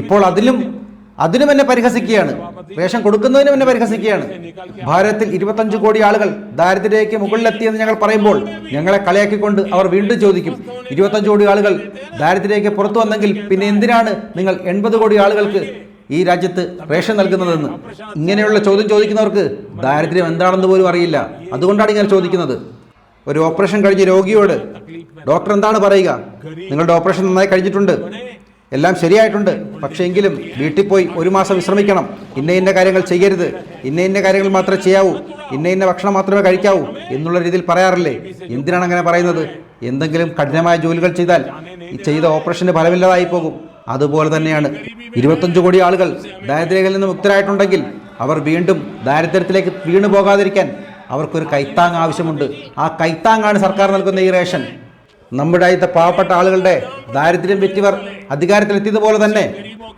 ഇപ്പോൾ അതിനും എന്നെ പരിഹസിക്കുകയാണ്. റേഷൻ കൊടുക്കുന്നതിനും എന്നെ പരിഹസിക്കുകയാണ്. ഭാരതത്തിൽ 25 കോടി ആളുകൾ ദാരിദ്ര്യരേഖയ്ക്ക് മുകളിലെത്തിയെന്ന് ഞങ്ങൾ പറയുമ്പോൾ ഞങ്ങളെ കളിയാക്കിക്കൊണ്ട് അവർ വീണ്ടും ചോദിക്കും, 25 കോടി ആളുകൾ ദാരിദ്ര്യരേഖയ്ക്ക് പുറത്തു വന്നെങ്കിൽ പിന്നെ എന്തിനാണ് നിങ്ങൾ 80 കോടി ആളുകൾക്ക് ഈ രാജ്യത്ത് റേഷൻ നൽകുന്നതെന്ന്? ഇങ്ങനെയുള്ള ചോദ്യം ചോദിക്കുന്നവർക്ക് ദാരിദ്ര്യം എന്താണെന്ന് പോലും അറിയില്ല. അതുകൊണ്ടാണ് ഇങ്ങനെ ചോദിക്കുന്നത്. ഒരു ഓപ്പറേഷൻ കഴിഞ്ഞ രോഗിയോട് ഡോക്ടർ എന്താണ് പറയുക? നിങ്ങളുടെ ഓപ്പറേഷൻ നന്നായി കഴിഞ്ഞിട്ടുണ്ട്, എല്ലാം ശരിയായിട്ടുണ്ട്, പക്ഷേ എങ്കിലും വീട്ടിൽ പോയി 1 മാസം വിശ്രമിക്കണം, ഇന്ന കാര്യങ്ങൾ ചെയ്യരുത്, ഇന്ന കാര്യങ്ങൾ മാത്രമേ ചെയ്യാവൂ, ഇന്ന ഭക്ഷണം മാത്രമേ കഴിക്കാവൂ എന്നുള്ള രീതിയിൽ പറയാറില്ലേ? എന്തിനാണ് അങ്ങനെ പറയുന്നത്? എന്തെങ്കിലും കഠിനമായ ജോലികൾ ചെയ്താൽ ചെയ്ത ഓപ്പറേഷന് ഫലമില്ലാതായി പോകും. അതുപോലെ തന്നെയാണ് 25 കോടി ആളുകൾ ദാരിദ്ര്യത്തിൽ നിന്ന് മുക്തരായിട്ടുണ്ടെങ്കിൽ അവർ വീണ്ടും ദാരിദ്ര്യത്തിലേക്ക് വീണു പോകാതിരിക്കാൻ അവർക്കൊരു കൈത്താങ് ആവശ്യമുണ്ട്. ആ കൈത്താങ്ങാണ് സർക്കാർ നൽകുന്ന ഈ റേഷൻ. നമ്മുടെ രാജ്യത്തെ പാവപ്പെട്ട ആളുകളുടെ ദാരിദ്ര്യം വെറ്റിവർ അധികാരത്തിലെത്തിയതുപോലെ തന്നെ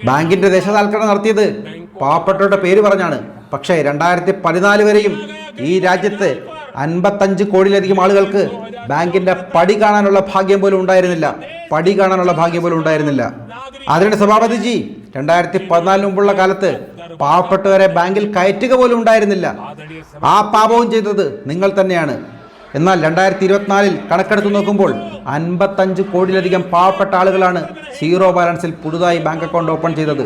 ബാങ്കിന്റെ ദേശസാൽക്കരണം നടത്തിയത് പാവപ്പെട്ടവരുടെ പേര് പറഞ്ഞാണ്. പക്ഷേ 2014 വരെയും ഈ രാജ്യത്ത് 55 കോടിയിലധികം ആളുകൾക്ക് ബാങ്കിന്റെ പടി കാണാനുള്ള ഭാഗ്യം പോലും ഉണ്ടായിരുന്നില്ല. അതിന്റെ സഭാപതിജി 2014 മുമ്പുള്ള കാലത്ത് പാവപ്പെട്ടവരെ ബാങ്കിൽ കയറ്റുക പോലും ഉണ്ടായിരുന്നില്ല. ആ പാപവും ചെയ്തത് നിങ്ങൾ തന്നെയാണ്. എന്നാൽ 2024 കണക്കെടുത്ത് നോക്കുമ്പോൾ 55 കോടിയിലധികം പാവപ്പെട്ട ആളുകളാണ് സീറോ ബാലൻസിൽ പുതുതായി ബാങ്ക് അക്കൗണ്ട് ഓപ്പൺ ചെയ്തത്.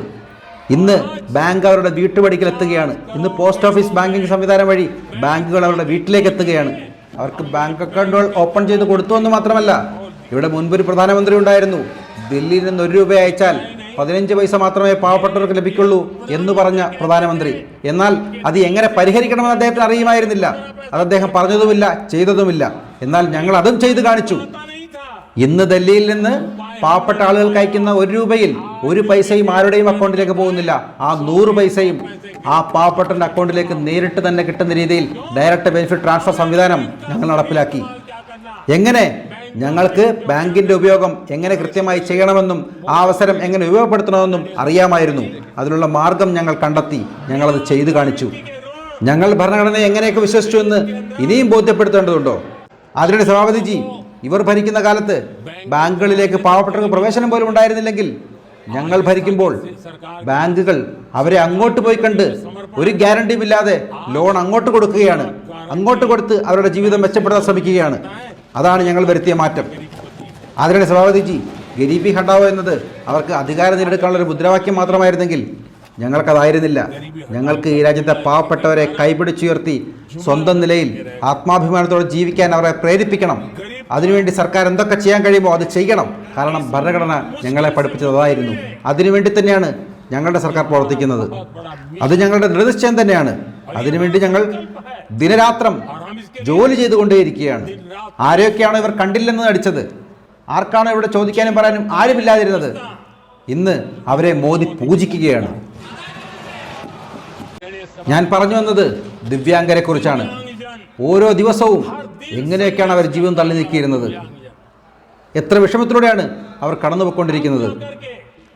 ഇന്ന് ബാങ്ക് അവരുടെ വീട്ടുപടിക്കൽ എത്തുകയാണ്. ഇന്ന് പോസ്റ്റ് ഓഫീസ് ബാങ്കിംഗ് സംവിധാനം വഴി ബാങ്കുകൾ അവരുടെ വീട്ടിലേക്ക് എത്തുകയാണ്. അവർക്ക് ബാങ്ക് അക്കൗണ്ടുകൾ ഓപ്പൺ ചെയ്ത് കൊടുത്തു എന്ന് മാത്രമല്ല, ഇവിടെ മുൻപൊരു പ്രധാനമന്ത്രി ഉണ്ടായിരുന്നു, ദില്ലിയിൽ നിന്ന് 1 രൂപ അയച്ചാൽ 15 പൈസ മാത്രമേ പാവപ്പെട്ടവർക്ക് ലഭിക്കുള്ളൂ എന്ന് പറഞ്ഞ പ്രധാനമന്ത്രി. എന്നാൽ അത് എങ്ങനെ പരിഹരിക്കണമെന്ന് അദ്ദേഹത്തിന് അറിയുമായിരുന്നില്ല. അത് അദ്ദേഹം പറഞ്ഞതുമില്ല, ചെയ്തതുമില്ല. എന്നാൽ ഞങ്ങൾ അതും ചെയ്തു കാണിച്ചു. ഇന്ന് ഡൽഹിയിൽ നിന്ന് പാവപ്പെട്ട ആളുകൾക്ക് അയക്കുന്ന 1 രൂപയിൽ 1 പൈസയും ആരുടെയും അക്കൗണ്ടിലേക്ക് പോകുന്നില്ല. ആ 100 പൈസയും ആ പാവപ്പെട്ടവന്റെ അക്കൗണ്ടിലേക്ക് നേരിട്ട് തന്നെ കിട്ടുന്ന രീതിയിൽ ഡയറക്റ്റ് ബെനിഫിറ്റ് ട്രാൻസ്ഫർ സംവിധാനം ഞങ്ങൾ നടപ്പിലാക്കി. എങ്ങനെ ഞങ്ങൾക്ക് ബാങ്കിന്റെ ഉപയോഗം എങ്ങനെ കൃത്യമായി ചെയ്യണമെന്നും ആ അവസരം എങ്ങനെ ഉപയോഗപ്പെടുത്തണമെന്നും അറിയാമായിരുന്നു. അതിനുള്ള മാർഗം ഞങ്ങൾ കണ്ടെത്തി. ഞങ്ങളത് ചെയ്തു കാണിച്ചു. ഞങ്ങൾ ഭരണഘടനയെ എങ്ങനെയൊക്കെ വിശ്വസിച്ചു എന്ന് ഇനിയും ബോധ്യപ്പെടുത്തേണ്ടതുണ്ടോ? അതിനിടെ സഭാപതിജി, ഇവർ ഭരിക്കുന്ന കാലത്ത് ബാങ്കുകളിലേക്ക് പാവപ്പെട്ടവർക്ക് പ്രവേശനം പോലും ഉണ്ടായിരുന്നില്ലെങ്കിൽ ഞങ്ങൾ ഭരിക്കുമ്പോൾ ബാങ്കുകൾ അവരെ അങ്ങോട്ട് പോയി കണ്ട് ഒരു ഗ്യാരണ്ടിയും ഇല്ലാതെ ലോൺ അങ്ങോട്ട് കൊടുക്കുകയാണ്. അങ്ങോട്ട് കൊടുത്ത് അവരുടെ ജീവിതം മെച്ചപ്പെടുത്താൻ ശ്രമിക്കുകയാണ്. അതാണ് ഞങ്ങൾ വരുത്തിയ മാറ്റം. അതിനിടെ സഭാപതിജി, ഗരീബി ഹട്ടാവോ എന്നത് അവർക്ക് അധികാരം നേടിയെടുക്കാനുള്ള ഒരു മുദ്രാവാക്യം മാത്രമായിരുന്നെങ്കിൽ ഞങ്ങൾക്കതായിരുന്നില്ല. ഞങ്ങൾക്ക് ഈ രാജ്യത്തെ പാവപ്പെട്ടവരെ കൈപിടിച്ചുയർത്തി സ്വന്തം നിലയിൽ ആത്മാഭിമാനത്തോടെ ജീവിക്കാൻ അവരെ പ്രേരിപ്പിക്കണം. അതിനുവേണ്ടി സർക്കാർ എന്തൊക്കെ ചെയ്യാൻ കഴിയുമോ അത് ചെയ്യണം. കാരണം ഭരണഘടന ഞങ്ങളെ പഠിപ്പിച്ചത് അതായിരുന്നു. അതിനുവേണ്ടി തന്നെയാണ് ഞങ്ങളുടെ സർക്കാർ പ്രവർത്തിക്കുന്നത്. അത് ഞങ്ങളുടെ ദൃഢനിശ്ചയം തന്നെയാണ്. അതിനുവേണ്ടി ഞങ്ങൾ ദിനരാത്രം ജോലി ചെയ്തുകൊണ്ടേയിരിക്കുകയാണ്. ആരെയൊക്കെയാണോ ഇവർ കണ്ടില്ലെന്ന് നടിച്ചത്, ആർക്കാണോ ഇവിടെ ചോദിക്കാനും പറയാനും ആരുമില്ലാതിരുന്നത്, ഇന്ന് അവരെ മോദി പൂജിക്കുകയാണ്. ഞാൻ പറഞ്ഞു വന്നത് ദിവ്യാംഗരെ കുറിച്ചാണ്. ഓരോ ദിവസവും എങ്ങനെയൊക്കെയാണ് അവർ ജീവിതം തള്ളി നീക്കിയിരുന്നത്, എത്ര വിഷമത്തിലൂടെയാണ് അവർ കടന്നുപോയിക്കൊണ്ടിരിക്കുന്നത്.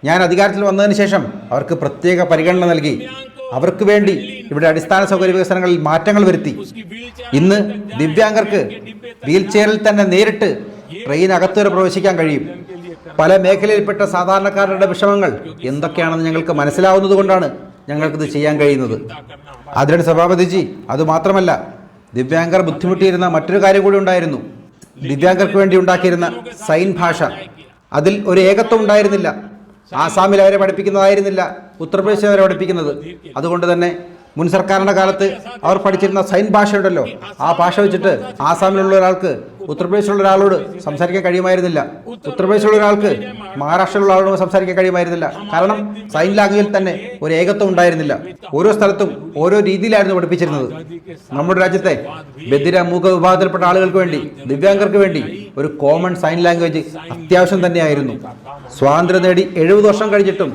ഞാൻ അധികാരത്തിൽ വന്നതിന് ശേഷം അവർക്ക് പ്രത്യേക പരിഗണന നൽകി. അവർക്ക് വേണ്ടി ഇവിടെ അടിസ്ഥാന സൗകര്യ വികസനങ്ങളിൽ മാറ്റങ്ങൾ വരുത്തി. ഇന്ന് ദിവ്യാംഗർക്ക് വീൽ ചെയറിൽ തന്നെ നേരിട്ട് ട്രെയിനകത്ത് വരെ പ്രവേശിക്കാൻ കഴിയും. പല മേഖലയിൽപ്പെട്ട സാധാരണക്കാരുടെ വിഷമങ്ങൾ എന്തൊക്കെയാണെന്ന് ഞങ്ങൾക്ക് മനസ്സിലാവുന്നത് കൊണ്ടാണ് ഞങ്ങൾക്കിത് ചെയ്യാൻ കഴിയുന്നത്. അതിനിടെ സഭാപതിജി, അതുമാത്രമല്ല, ദിവ്യാംഗർ ബുദ്ധിമുട്ടിയിരുന്ന മറ്റൊരു കാര്യം കൂടി ഉണ്ടായിരുന്നു. ദിവ്യാംഗർക്ക് വേണ്ടി ഉണ്ടാക്കിയിരുന്ന സൈൻ ഭാഷ, അതിൽ ഒരു ഏകത്വം ഉണ്ടായിരുന്നില്ല. ആസാമിൽ അവരെ പഠിപ്പിക്കുന്നതായിരുന്നില്ല ഉത്തർപ്രദേശിൽ അവരെ പഠിപ്പിക്കുന്നത്. അതുകൊണ്ട് തന്നെ മുൻ സർക്കാരിൻ്റെ കാലത്ത് അവർ പഠിച്ചിരുന്ന സൈൻ ഭാഷയുണ്ടല്ലോ, ആ ഭാഷ വെച്ചിട്ട് ആസാമിലുള്ള ഒരാൾക്ക് ഉത്തർപ്രദേശിലുള്ള ഒരാളോട് സംസാരിക്കാൻ കഴിയുമായിരുന്നില്ല. ഉത്തർപ്രദേശിലുള്ള ഒരാൾക്ക് മഹാരാഷ്ട്രയിലുള്ള ആളോട് സംസാരിക്കാൻ കഴിയുമായിരുന്നില്ല. കാരണം സൈൻ ലാംഗ്വേജിൽ തന്നെ ഒരു ഏകത്വം ഉണ്ടായിരുന്നില്ല. ഓരോ സ്ഥലത്തും ഓരോ രീതിയിലായിരുന്നു പഠിപ്പിച്ചിരുന്നത്. നമ്മുടെ രാജ്യത്തെ ബധിര മൂക വിഭാഗത്തിൽപ്പെട്ട ആളുകൾക്ക് വേണ്ടി, ദിവ്യാംഗർക്ക് വേണ്ടി ഒരു കോമൺ സൈൻ ലാംഗ്വേജ് അത്യാവശ്യം തന്നെയായിരുന്നു. സ്വാതന്ത്ര്യം നേടി 70 വർഷം കഴിഞ്ഞിട്ടും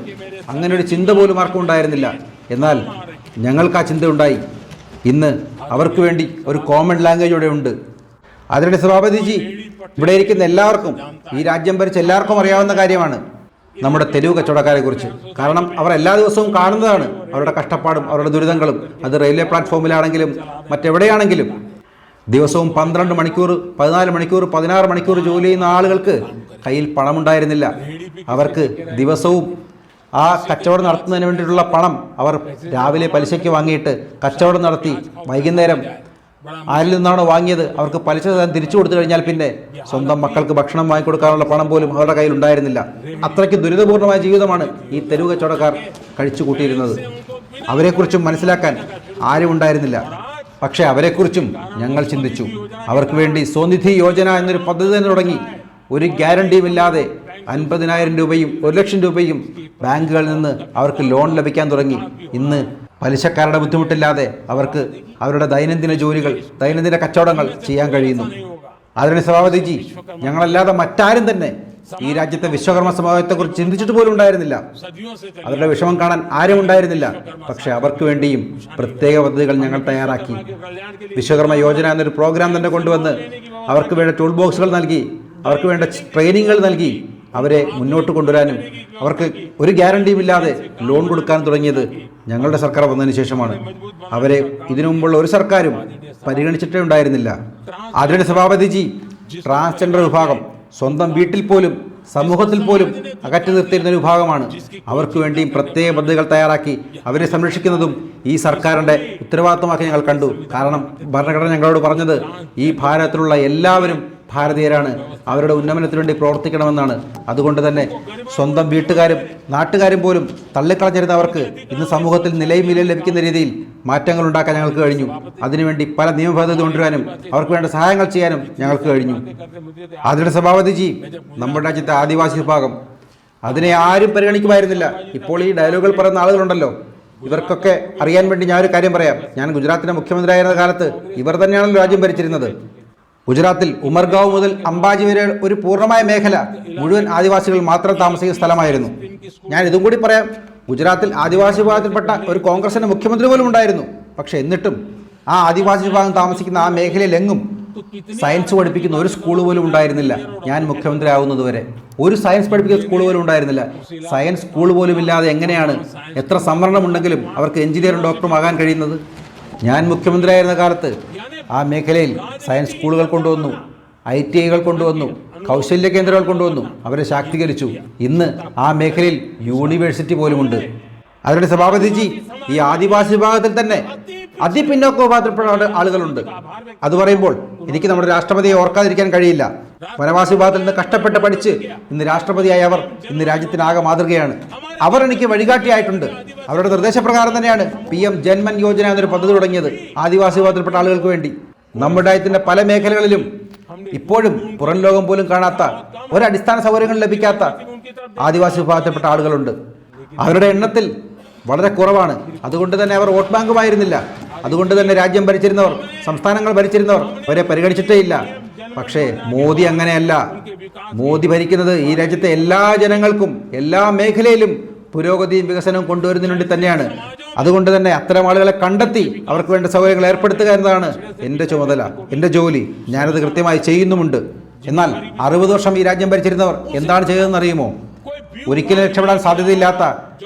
അങ്ങനെ ഒരു ചിന്ത പോലും ആർക്കും ഉണ്ടായിരുന്നില്ല. എന്നാൽ ഞങ്ങൾക്ക് ആ ചിന്ത ഉണ്ടായി. ഇന്ന് അവർക്ക് വേണ്ടി ഒരു കോമൺ ലാംഗ്വേജ് ഇവിടെ ഉണ്ട്. അതിനിടെ സഭാപതിജി, ഇവിടെ ഇരിക്കുന്ന എല്ലാവർക്കും, ഈ രാജ്യം ഭരിച്ച എല്ലാവർക്കും അറിയാവുന്ന കാര്യമാണ്, നമ്മുടെ തെരുവ് കച്ചവടക്കാരെ കുറിച്ച്. കാരണം അവർ എല്ലാ ദിവസവും കാണുന്നതാണ് അവരുടെ കഷ്ടപ്പാടും അവരുടെ ദുരിതങ്ങളും. അത് റെയിൽവേ പ്ലാറ്റ്ഫോമിലാണെങ്കിലും മറ്റെവിടെയാണെങ്കിലും ദിവസവും 12 മണിക്കൂർ, 14 മണിക്കൂർ, 16 മണിക്കൂർ ജോലി ചെയ്യുന്ന ആളുകൾക്ക് കയ്യിൽ പണമുണ്ടായിരുന്നില്ല. അവർക്ക് ദിവസവും ആ കച്ചവടം നടത്തുന്നതിന് വേണ്ടിയിട്ടുള്ള പണം അവർ രാവിലെ പലിശയ്ക്ക് വാങ്ങിയിട്ട് കച്ചവടം നടത്തി വൈകുന്നേരം ആരിൽ നിന്നാണോ വാങ്ങിയത് അവർക്ക് പലിശ തിരിച്ചു കൊടുത്തു കഴിഞ്ഞാൽ പിന്നെ സ്വന്തം മക്കൾക്ക് ഭക്ഷണം വാങ്ങിക്കൊടുക്കാനുള്ള പണം പോലും അവരുടെ കയ്യിൽ ഉണ്ടായിരുന്നില്ല. അത്രയ്ക്ക് ദുരിതപൂർണമായ ജീവിതമാണ് ഈ തെരുവ് കച്ചവടക്കാർ കഴിച്ചു കൂട്ടിയിരുന്നത്. അവരെക്കുറിച്ചും മനസ്സിലാക്കാൻ ആരും ഉണ്ടായിരുന്നില്ല. പക്ഷേ അവരെക്കുറിച്ചും ഞങ്ങൾ ചിന്തിച്ചു. അവർക്ക് വേണ്ടി സ്വനിധി യോജന എന്നൊരു പദ്ധതി തന്നെ തുടങ്ങി. ഒരു ഗ്യാരണ്ടിയുമില്ലാതെ 50,000 രൂപയും 1,00,000 രൂപയും ബാങ്കുകളിൽ നിന്ന് അവർക്ക് ലോൺ ലഭിക്കാൻ തുടങ്ങി. ഇന്ന് പലിശക്കാരുടെ ബുദ്ധിമുട്ടില്ലാതെ അവർക്ക് അവരുടെ ദൈനംദിന ജോലികൾ, ദൈനംദിന കച്ചവടങ്ങൾ ചെയ്യാൻ കഴിയുന്നു. അതിന് സഭാപതിജി, ഞങ്ങളല്ലാതെ മറ്റാരും തന്നെ ഈ രാജ്യത്തെ വിശ്വകർമ്മ സമൂഹത്തെക്കുറിച്ച് ചിന്തിച്ചിട്ട് പോലും ഉണ്ടായിരുന്നില്ല. അവരുടെ വിഷമം കാണാൻ ആരും ഉണ്ടായിരുന്നില്ല. പക്ഷെ അവർക്ക് വേണ്ടിയും പ്രത്യേക പദ്ധതികൾ ഞങ്ങൾ തയ്യാറാക്കി. വിശ്വകർമ്മ യോജന എന്നൊരു പ്രോഗ്രാം തന്നെ കൊണ്ടുവന്ന് അവർക്ക് വേണ്ട ടൂൾ ബോക്സുകൾ നൽകി, അവർക്ക് വേണ്ട ട്രെയിനിങ്ങുകൾ നൽകി അവരെ മുന്നോട്ട് കൊണ്ടുവരാനും അവർക്ക് ഒരു ഗ്യാരണ്ടിയും ഇല്ലാതെ ലോൺ കൊടുക്കാൻ തുടങ്ങിയത് ഞങ്ങളുടെ സർക്കാർ വന്നതിന് ശേഷമാണ്. അവരെ ഇതിനു മുമ്പുള്ള ഒരു സർക്കാരും പരിഗണിച്ചിട്ടേ ഉണ്ടായിരുന്നില്ല. അതിനിടെ സഭാപതിജി, ട്രാൻസ്ജെൻഡർ വിഭാഗം സ്വന്തം വീട്ടിൽ പോലും സമൂഹത്തിൽ പോലും അകറ്റി നിർത്തിയിരുന്ന ഒരു വിഭാഗമാണ്. അവർക്ക് വേണ്ടിയും പ്രത്യേക പദ്ധതികൾ തയ്യാറാക്കി അവരെ സംരക്ഷിക്കുന്നതും ഈ സർക്കാരിൻ്റെ ഉത്തരവാദിത്തമാക്കി ഞങ്ങൾ കണ്ടു. കാരണം ഭരണഘടന ഞങ്ങളോട് പറഞ്ഞത് ഈ ഭാരതത്തിലുള്ള എല്ലാവരും ഭാരതീയരാണ്, അവരുടെ ഉന്നമനത്തിന് വേണ്ടി പ്രവർത്തിക്കണമെന്നാണ്. അതുകൊണ്ട് തന്നെ സ്വന്തം വീട്ടുകാരും നാട്ടുകാരും പോലും തള്ളിക്കളഞ്ഞിരുന്നവർക്ക് ഇന്ന് സമൂഹത്തിൽ നിലയും വിലയും ലഭിക്കുന്ന രീതിയിൽ മാറ്റങ്ങൾ ഉണ്ടാക്കാൻ ഞങ്ങൾക്ക് കഴിഞ്ഞു. അതിനുവേണ്ടി പല നിയമപദ്ധതി കൊണ്ടുവരാനും അവർക്ക് വേണ്ട സഹായങ്ങൾ ചെയ്യാനും ഞങ്ങൾക്ക് കഴിഞ്ഞു. അതിന്റെ സഭാപതിജി, നമ്മുടെ രാജ്യത്തെ ആദിവാസി വിഭാഗം, അതിനെ ആരും പരിഗണിക്കുമായിരുന്നില്ല. ഇപ്പോൾ ഈ ഡയലോഗുകൾ പറയുന്ന ആളുകളുണ്ടല്ലോ, ഇവർക്കൊക്കെ അറിയാൻ വേണ്ടി ഞാനൊരു കാര്യം പറയാം. ഞാൻ ഗുജറാത്തിൻ്റെ മുഖ്യമന്ത്രിയായിരുന്ന കാലത്ത് ഇവർ തന്നെയാണല്ലോ രാജ്യം ഭരിച്ചിരുന്നത്. ഗുജറാത്തിൽ ഉമർഗാവ് മുതൽ അംബാജി വരെ ഒരു പൂർണ്ണമായ മേഖല മുഴുവൻ ആദിവാസികൾ മാത്രം താമസിക്കുന്ന സ്ഥലമായിരുന്നു. ഞാൻ ഇതും കൂടി പറയാം, ഗുജറാത്തിൽ ആദിവാസി വിഭാഗത്തിൽപ്പെട്ട ഒരു കോൺഗ്രസിൻ്റെ മുഖ്യമന്ത്രി പോലും ഉണ്ടായിരുന്നു. പക്ഷെ എന്നിട്ടും ആ ആദിവാസി വിഭാഗം താമസിക്കുന്ന ആ മേഖലയിലെങ്ങും സയൻസ് പഠിപ്പിക്കുന്ന ഒരു സ്കൂൾ പോലും ഉണ്ടായിരുന്നില്ല. ഞാൻ മുഖ്യമന്ത്രി ആവുന്നത് വരെ ഒരു സയൻസ് പഠിപ്പിക്കുന്ന സ്കൂൾ പോലും ഉണ്ടായിരുന്നില്ല. സയൻസ് സ്കൂൾ പോലും ഇല്ലാതെ എങ്ങനെയാണ് എത്ര സംവരണം ഉണ്ടെങ്കിലും അവർക്ക് എഞ്ചിനീയറും ഡോക്ടറും ആകാൻ കഴിയുന്നത്? ഞാൻ മുഖ്യമന്ത്രിയായിരുന്ന കാലത്ത് ആ മേഖലയിൽ സയൻസ് സ്കൂളുകൾ കൊണ്ടുവന്നു, ITIകൾ കൊണ്ടുവന്നു, കൗശല്യ കേന്ദ്രങ്ങൾ കൊണ്ടുവന്നു, അവരെ ശാക്തീകരിച്ചു. ഇന്ന് ആ മേഖലയിൽ യൂണിവേഴ്സിറ്റി പോലുമുണ്ട്. അതിന്റെ സഭാപതിജി, ഈ ആദിവാസി വിഭാഗത്തിൽ തന്നെ അതിപിന്നോക്ക വിഭാഗത്തിൽപ്പെട്ട ആളുകളുണ്ട്. അത് പറയുമ്പോൾ എനിക്ക് നമ്മുടെ രാഷ്ട്രപതിയെ ഓർക്കാതിരിക്കാൻ കഴിയില്ല. വനവാസി വിഭാഗത്തിൽ നിന്ന് കഷ്ടപ്പെട്ട് പഠിച്ച് ഇന്ന് രാഷ്ട്രപതിയായ അവർ ഇന്ന് രാജ്യത്തിനാകെ മാതൃകയാണ്. അവർ എനിക്ക് വഴികാട്ടിയായിട്ടുണ്ട്. അവരുടെ നിർദ്ദേശപ്രകാരം തന്നെയാണ് PM ജൻമൻ യോജന എന്നൊരു പദ്ധതി തുടങ്ങിയത് ആദിവാസി വിഭാഗത്തിൽപ്പെട്ട ആളുകൾക്ക് വേണ്ടി. നമ്മുടെ രാജ്യത്തിന്റെ പല മേഖലകളിലും ഇപ്പോഴും പുറം ലോകം പോലും കാണാത്ത ഒരടിസ്ഥാന സൗകര്യങ്ങൾ ലഭിക്കാത്ത ആദിവാസി വിഭാഗത്തിൽപ്പെട്ട ആളുകളുണ്ട്. അവരുടെ എണ്ണത്തിൽ വളരെ കുറവാണ്. അതുകൊണ്ട് തന്നെ അവർ വോട്ട് ബാങ്കുമായിരുന്നില്ല. അതുകൊണ്ട് തന്നെ രാജ്യം ഭരിച്ചിരുന്നവർ, സംസ്ഥാനങ്ങൾ ഭരിച്ചിരുന്നവർ അവരെ പരിഗണിച്ചിട്ടേ ഇല്ല. പക്ഷേ മോദി അങ്ങനെയല്ല. മോദി ഭരിക്കുന്നത് ഈ രാജ്യത്തെ എല്ലാ ജനങ്ങൾക്കും എല്ലാ മേഖലയിലും പുരോഗതിയും വികസനവും കൊണ്ടുവരുന്നതിന് വേണ്ടി തന്നെയാണ്. അതുകൊണ്ട് തന്നെ അത്തരം ആളുകളെ കണ്ടെത്തി അവർക്ക് വേണ്ട സൗകര്യങ്ങൾ ഏർപ്പെടുത്തുക എന്നതാണ് എൻ്റെ ചുമതല, എൻ്റെ ജോലി. ഞാനത് കൃത്യമായി ചെയ്യുന്നുമുണ്ട്. എന്നാൽ 60 വർഷം ഈ രാജ്യം ഭരിച്ചിരുന്നവർ എന്താണ് ചെയ്തതെന്ന് അറിയുമോ? ഒരിക്കലും രക്ഷപ്പെടാൻ സാധ്യതയില്ലാത്ത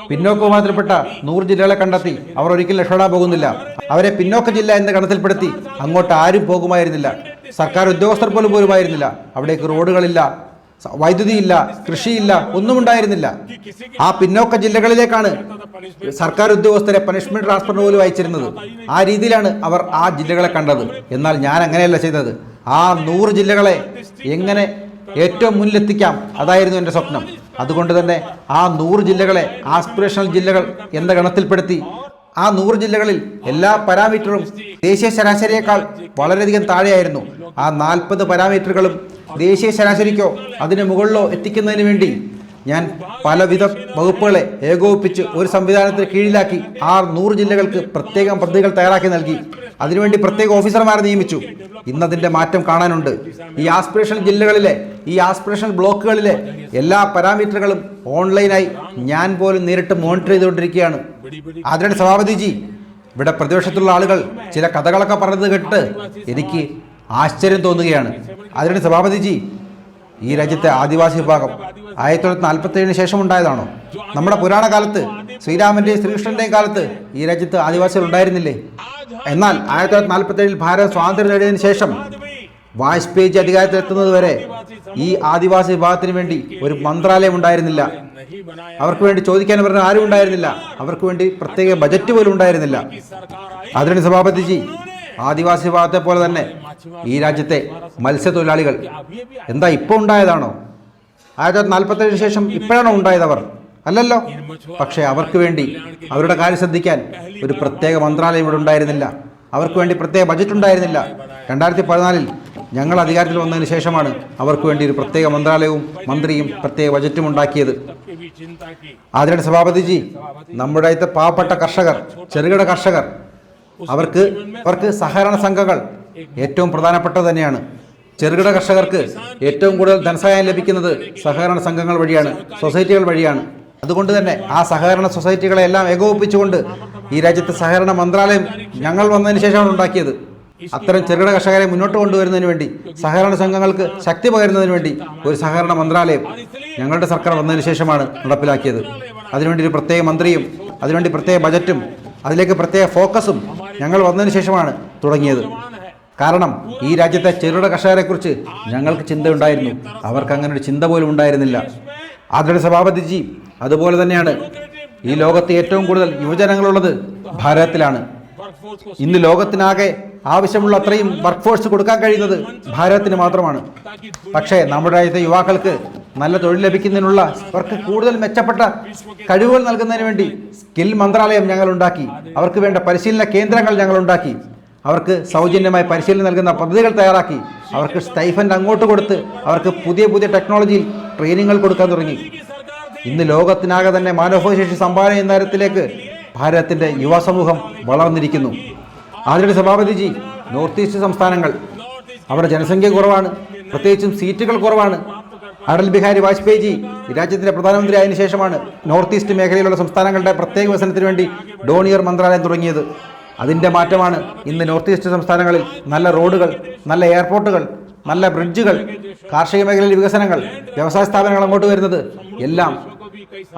പിന്നോക്ക വിഭാഗത്തിൽപ്പെട്ട 100 ജില്ലകളെ കണ്ടെത്തി അവർ ഒരിക്കലും രക്ഷപ്പെടാൻ പോകുന്നില്ല. അവരെ പിന്നോക്ക ജില്ല എന്ന ഗണത്തിൽപ്പെടുത്തി അങ്ങോട്ട് ആരും പോകുമായിരുന്നില്ല. സർക്കാർ ഉദ്യോഗസ്ഥർ പോലും പോരുമായിരുന്നില്ല. അവിടേക്ക് റോഡുകളില്ല, വൈദ്യുതിയില്ല, കൃഷിയില്ല, ഒന്നും ഉണ്ടായിരുന്നില്ല. ആ പിന്നോക്ക ജില്ലകളിലേക്കാണ് സർക്കാർ ഉദ്യോഗസ്ഥരെ പണിഷ്മെന്റ് ട്രാൻസ്ഫർ പോലും അയച്ചിരുന്നത്. ആ രീതിയിലാണ് അവർ ആ ജില്ലകളെ കണ്ടത്. എന്നാൽ ഞാൻ അങ്ങനെയല്ല ചെയ്തത്. ആ 100 ജില്ലകളെ എങ്ങനെ ഏറ്റവും മുന്നിലെത്തിക്കാം, അതായിരുന്നു എൻ്റെ സ്വപ്നം. അതുകൊണ്ട് തന്നെ ആ 100 ജില്ലകളെ ആസ്പിറേഷണൽ ജില്ലകൾ എന്ന ഗണത്തിൽപ്പെടുത്തി ആ 100 ജില്ലകളിൽ എല്ലാ പാരാമീറ്ററും ദേശീയ ശരാശരിയേക്കാൾ വളരെയധികം താഴെയായിരുന്നു. ആ 40 പാരാമീറ്ററുകളും ദേശീയ ശരാശരിക്കോ അതിന് മുകളിലോ എത്തിക്കുന്നതിന് വേണ്ടി ഞാൻ പലവിധ വകുപ്പുകളെ ഏകോപിപ്പിച്ച് ഒരു സംവിധാനത്തിന് കീഴിലാക്കി ആ 100 ജില്ലകൾക്ക് പ്രത്യേകം പദ്ധതികൾ തയ്യാറാക്കി നൽകി. അതിനുവേണ്ടി പ്രത്യേക ഓഫീസർമാരെ നിയമിച്ചു. ഇന്നതിൻ്റെ മാറ്റം കാണാനുണ്ട്. ഈ ആസ്പിറേഷണൽ ജില്ലകളിലെ, ഈ ആസ്പിറേഷണൽ ബ്ലോക്കുകളിലെ എല്ലാ പാരാമീറ്ററുകളും ഓൺലൈനായി ഞാൻ പോലും നേരിട്ട് മോണിറ്റർ ചെയ്തുകൊണ്ടിരിക്കുകയാണ്. അതിനിടെ സഭാപതിജി, ഇവിടെ പ്രതിപക്ഷത്തുള്ള ആളുകൾ ചില കഥകളൊക്കെ പറഞ്ഞത് കേട്ട് എനിക്ക് ആശ്ചര്യം തോന്നുകയാണ്. അതിനിടെ സഭാപതിജി, ഈ രാജ്യത്തെ ആദിവാസി വിഭാഗം 1947 ശേഷം ഉണ്ടായതാണോ? നമ്മുടെ പുരാണ കാലത്ത് ശ്രീരാമന്റെയും ശ്രീകൃഷ്ണന്റെയും കാലത്ത് ഈ രാജ്യത്ത് ആദിവാസികൾ ഉണ്ടായിരുന്നില്ലേ? എന്നാൽ 1947 ഭാരതം സ്വാതന്ത്ര്യം നേടിയതിനു ശേഷം വാജ്പേയി അധികാരത്തിലെത്തുന്നത് വരെ ഈ ആദിവാസി വിഭാഗത്തിന് വേണ്ടി ഒരു മന്ത്രാലയം ഉണ്ടായിരുന്നില്ല. അവർക്ക് വേണ്ടി ചോദിക്കാൻ പറഞ്ഞ ആരും ഉണ്ടായിരുന്നില്ല. അവർക്ക് വേണ്ടി പ്രത്യേക ബജറ്റ് പോലും ഉണ്ടായിരുന്നില്ല. ആദരണീയ സഭാപതിജി, ആദിവാസി വിഭാഗത്തെ പോലെ തന്നെ ഈ രാജ്യത്തെ മത്സ്യത്തൊഴിലാളികൾ എന്താ ഇപ്പോൾ ഉണ്ടായതാണോ? 1947 ശേഷം ഇപ്പോഴാണോ ഉണ്ടായത്? അവർ അല്ലല്ലോ. പക്ഷേ അവർക്ക് വേണ്ടി അവരുടെ കാര്യം ശ്രദ്ധിക്കാൻ ഒരു പ്രത്യേക മന്ത്രാലയം ഇവിടെ ഉണ്ടായിരുന്നില്ല. അവർക്ക് വേണ്ടി പ്രത്യേക ബജറ്റ് ഉണ്ടായിരുന്നില്ല. 2014 ഞങ്ങൾ അധികാരത്തിൽ വന്നതിന് ശേഷമാണ് അവർക്ക് വേണ്ടി ഒരു പ്രത്യേക മന്ത്രാലയവും മന്ത്രിയും പ്രത്യേക ബജറ്റും ഉണ്ടാക്കിയത്. ആദരണീയ സഭാപതിജി, നമ്മുടെ പാവപ്പെട്ട കർഷകർ, ചെറുകിട കർഷകർ, അവർക്ക് സഹകരണ സംഘങ്ങൾ ഏറ്റവും പ്രധാനപ്പെട്ടത് തന്നെയാണ്. ചെറുകിട കർഷകർക്ക് ഏറ്റവും കൂടുതൽ ധനസഹായം ലഭിക്കുന്നത് സഹകരണ സംഘങ്ങൾ വഴിയാണ്, സൊസൈറ്റികൾ വഴിയാണ്. അതുകൊണ്ട് തന്നെ ആ സഹകരണ സൊസൈറ്റികളെ എല്ലാം ഏകോപിപ്പിച്ചുകൊണ്ട് ഈ രാജ്യത്തെ സഹകരണ മന്ത്രാലയം ഞങ്ങൾ വന്നതിന് ശേഷമാണ് ഉണ്ടാക്കിയത്. അത്തരം ചെറുകിട കർഷകരെ മുന്നോട്ട് കൊണ്ടുവരുന്നതിന് വേണ്ടി, സഹകരണ സംഘങ്ങൾക്ക് ശക്തി പകരുന്നതിന് വേണ്ടി ഒരു സഹകരണ മന്ത്രാലയം ഞങ്ങളുടെ സർക്കാർ വന്നതിന് ശേഷമാണ് നടപ്പിലാക്കിയത്. അതിനുവേണ്ടി ഒരു പ്രത്യേക മന്ത്രിയും അതിനുവേണ്ടി പ്രത്യേക ബജറ്റും അതിലേക്ക് പ്രത്യേക ഫോക്കസും ഞങ്ങൾ വന്നതിന് ശേഷമാണ് തുടങ്ങിയത്. കാരണം ഈ രാജ്യത്തെ ചെറുകിട കർഷകരെക്കുറിച്ച് ഞങ്ങൾക്ക് ചിന്തയുണ്ടായിരുന്നു. അവർക്ക് അങ്ങനെ ഒരു ചിന്ത പോലും ഉണ്ടായിരുന്നില്ല. ആദരണീയ സഭാപതിജി, അതുപോലെ തന്നെയാണ് ഈ ലോകത്ത് ഏറ്റവും കൂടുതൽ യുവജനങ്ങളുള്ളത് ഭാരതത്തിലാണ്. ഇന്ന് ലോകത്തിനാകെ ആവശ്യമുള്ള അത്രയും വർക്ക് ഫോഴ്സ് കൊടുക്കാൻ കഴിയുന്നത് ഭാരതത്തിന് മാത്രമാണ്. പക്ഷേ നമ്മുടെ രാജ്യത്തെ യുവാക്കൾക്ക് നല്ല തൊഴിൽ ലഭിക്കുന്നതിനുള്ള, അവർക്ക് കൂടുതൽ മെച്ചപ്പെട്ട കഴിവുകൾ നൽകുന്നതിന് വേണ്ടി സ്കിൽ മന്ത്രാലയം ഞങ്ങൾ ഉണ്ടാക്കി. അവർക്ക് വേണ്ട പരിശീലന കേന്ദ്രങ്ങൾ ഞങ്ങൾ ഉണ്ടാക്കി. അവർക്ക് സൗജന്യമായി പരിശീലനം നൽകുന്ന പദ്ധതികൾ തയ്യാറാക്കി. അവർക്ക് സ്റ്റൈഫൻഡ് അങ്ങോട്ട് കൊടുത്ത് അവർക്ക് പുതിയ പുതിയ ടെക്നോളജിയിൽ ട്രെയിനിങ്ങുകൾ കൊടുക്കാൻ തുടങ്ങി. ഇന്ന് ലോകത്തിനാകെ തന്നെ മാനവശേഷി സംഭാവന എന്ന തരത്തിലേക്ക് ഭാരതത്തിൻ്റെ യുവസമൂഹം വളർന്നിരിക്കുന്നു. ആദരണീയ സഭാപതിജി, നോർത്ത് ഈസ്റ്റ് സംസ്ഥാനങ്ങൾ, അവിടെ ജനസംഖ്യ കുറവാണ്, പ്രത്യേകിച്ചും സീറ്റുകൾ കുറവാണ്. അടൽ ബിഹാരി വാജ്പേയിജി രാജ്യത്തിൻ്റെ പ്രധാനമന്ത്രി ആയതിനു ശേഷമാണ് നോർത്ത് ഈസ്റ്റ് മേഖലയിലുള്ള സംസ്ഥാനങ്ങളുടെ പ്രത്യേക വികസനത്തിന് വേണ്ടി ഡോണിയർ മന്ത്രാലയം തുടങ്ങിയത്. അതിൻ്റെ മാറ്റമാണ് ഇന്ന് നോർത്ത് ഈസ്റ്റ് സംസ്ഥാനങ്ങളിൽ നല്ല റോഡുകൾ, നല്ല എയർപോർട്ടുകൾ, നല്ല ബ്രിഡ്ജുകൾ, കാർഷിക മേഖലയിൽ വികസനങ്ങൾ, വ്യവസായ സ്ഥാപനങ്ങൾ അങ്ങോട്ട് വരുന്നത്. എല്ലാം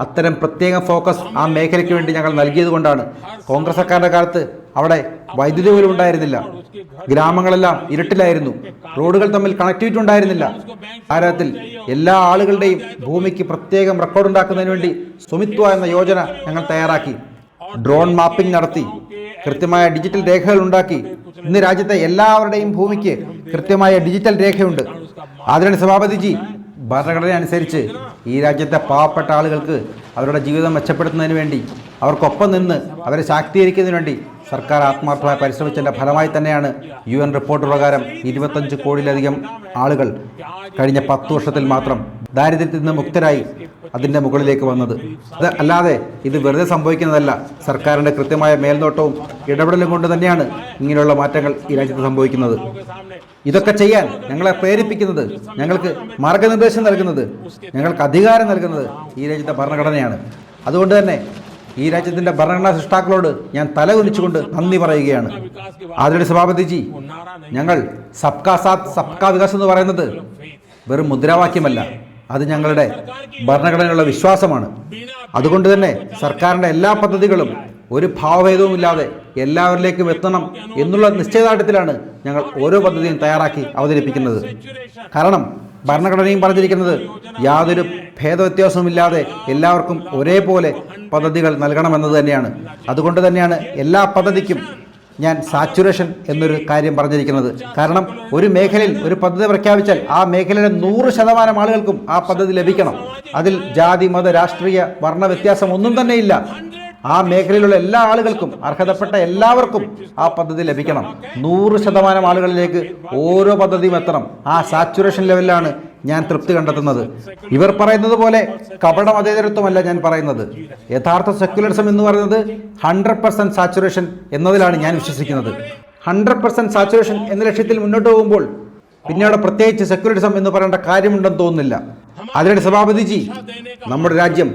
അത്തരം പ്രത്യേക ഫോക്കസ് ആ മേഖലയ്ക്ക് വേണ്ടി ഞങ്ങൾ നൽകിയത് കൊണ്ടാണ്. കോൺഗ്രസ് സർക്കാരിൻ്റെ കാലത്ത് അവിടെ വൈദ്യുതി പോലും ഉണ്ടായിരുന്നില്ല. ഗ്രാമങ്ങളെല്ലാം ഇരുട്ടിലായിരുന്നു. റോഡുകൾ തമ്മിൽ കണക്ടിവിറ്റി ഉണ്ടായിരുന്നില്ല. ഭാരതത്തിൽ എല്ലാ ആളുകളുടെയും ഭൂമിക്ക് പ്രത്യേകം റെക്കോർഡ് ഉണ്ടാക്കുന്നതിന് വേണ്ടി സ്വമിത്വ എന്ന യോജന ഞങ്ങൾ തയ്യാറാക്കി. ഡ്രോൺ മാപ്പിംഗ് നടത്തി കൃത്യമായ ഡിജിറ്റൽ രേഖകൾ ഉണ്ടാക്കി. ഇന്ന് രാജ്യത്തെ എല്ലാവരുടെയും ഭൂമിക്ക് കൃത്യമായ ഡിജിറ്റൽ രേഖയുണ്ട്. ആദരണീയ സഭാപതിജി, ഭരണഘടന അനുസരിച്ച് ഈ രാജ്യത്തെ പാവപ്പെട്ട ആളുകൾക്ക് അവരുടെ ജീവിതം മെച്ചപ്പെടുത്തുന്നതിന് വേണ്ടി, അവർക്കൊപ്പം നിന്ന് അവരെ ശാക്തീകരിക്കുന്നതിന് വേണ്ടി സർക്കാർ ആത്മാർത്ഥമായി പരിശ്രമിച്ചതിൻ്റെ ഫലമായി തന്നെയാണ് UN റിപ്പോർട്ട് പ്രകാരം 25 കോടിയിലധികം ആളുകൾ കഴിഞ്ഞ 10 വർഷത്തിൽ മാത്രം ദാരിദ്ര്യത്തിൽ നിന്ന് മുക്തരായി അതിൻ്റെ മുകളിലേക്ക് വന്നത്. അത് അല്ലാതെ ഇത് വെറുതെ സംഭവിക്കുന്നതല്ല. സർക്കാരിൻ്റെ കൃത്യമായ മേൽനോട്ടവും ഇടപെടലും കൊണ്ട് തന്നെയാണ് ഇങ്ങനെയുള്ള മാറ്റങ്ങൾ ഈ രാജ്യത്ത് സംഭവിക്കുന്നത്. ഇതൊക്കെ ചെയ്യാൻ ഞങ്ങളെ പ്രേരിപ്പിക്കുന്നത്, ഞങ്ങൾക്ക് മാർഗനിർദ്ദേശം നൽകുന്നത്, ഞങ്ങൾക്ക് അധികാരം നൽകുന്നത് ഈ രാജ്യത്തെ ഭരണഘടനയാണ്. അതുകൊണ്ട് തന്നെ ഈ രാജ്യത്തിൻ്റെ ഭരണഘടനാ സൃഷ്ടാക്കളോട് ഞാൻ തല കുനിച്ചുകൊണ്ട് നന്ദി പറയുകയാണ്. ആദരണീയ സഭാപതിജി, ഞങ്ങൾ സബ്കാ സാത്ത് സബ്കാ വികാസ് എന്ന് പറയുന്നത് വെറും മുദ്രാവാക്യമല്ല, അത് ഞങ്ങളുടെ ഭരണഘടനയിലുള്ള വിശ്വാസമാണ്. അതുകൊണ്ട് തന്നെ സർക്കാരിൻ്റെ എല്ലാ പദ്ധതികളും ഒരു ഭാവഭേദവുമില്ലാതെ എല്ലാവരിലേക്കും എത്തണം എന്നുള്ള നിശ്ചയദാർഢ്യത്തിലാണ് ഞങ്ങൾ ഓരോ പദ്ധതിയും തയ്യാറാക്കി അവതരിപ്പിക്കുന്നത്. കാരണം ഭരണഘടനയും പറഞ്ഞിരിക്കുന്നത് യാതൊരു ഭേദവ്യത്യാസവുമില്ലാതെ എല്ലാവർക്കും ഒരേപോലെ പദ്ധതികൾ നൽകണമെന്നത് തന്നെയാണ്. അതുകൊണ്ട് തന്നെയാണ് എല്ലാ പദ്ധതിക്കും ഞാൻ സാച്ചുറേഷൻ എന്നൊരു കാര്യം പറഞ്ഞിരിക്കുന്നത്. കാരണം ഒരു മേഖലയിൽ ഒരു പദ്ധതി പ്രഖ്യാപിച്ചാൽ ആ മേഖലയിലെ 100% ആളുകൾക്കും ആ പദ്ധതി ലഭിക്കണം. അതിൽ ജാതി, മത, രാഷ്ട്രീയ, വർണ്ണ വ്യത്യാസം ഒന്നും തന്നെയില്ല. ആ മേഖലയിലുള്ള എല്ലാ ആളുകൾക്കും, അർഹതപ്പെട്ട എല്ലാവർക്കും ആ പദ്ധതി ലഭിക്കണം. 100% ആളുകളിലേക്ക് ഓരോ പദ്ധതിയും എത്തണം. ആ സാച്ചുറേഷൻ ലെവലിലാണ് ഞാൻ തൃപ്തി കണ്ടെത്തുന്നത്. ഇവർ പറയുന്നത് പോലെ കപട മതേതരത്വമല്ല ഞാൻ പറയുന്നത്. യഥാർത്ഥ സെക്യുലറിസം എന്ന് പറയുന്നത് 100% സാച്ചുറേഷൻ എന്നതിലാണ് ഞാൻ വിശ്വസിക്കുന്നത്. 100% സാച്ചുറേഷൻ എന്ന ലക്ഷ്യത്തിൽ മുന്നോട്ട് പോകുമ്പോൾ പിന്നെ അവിടെ പ്രത്യേകിച്ച് സെക്യുലറിസം എന്ന് പറയേണ്ട കാര്യമുണ്ടെന്ന് തോന്നുന്നില്ല. അതിനിടെ സഭാപതിജി, നമ്മുടെ രാജ്യം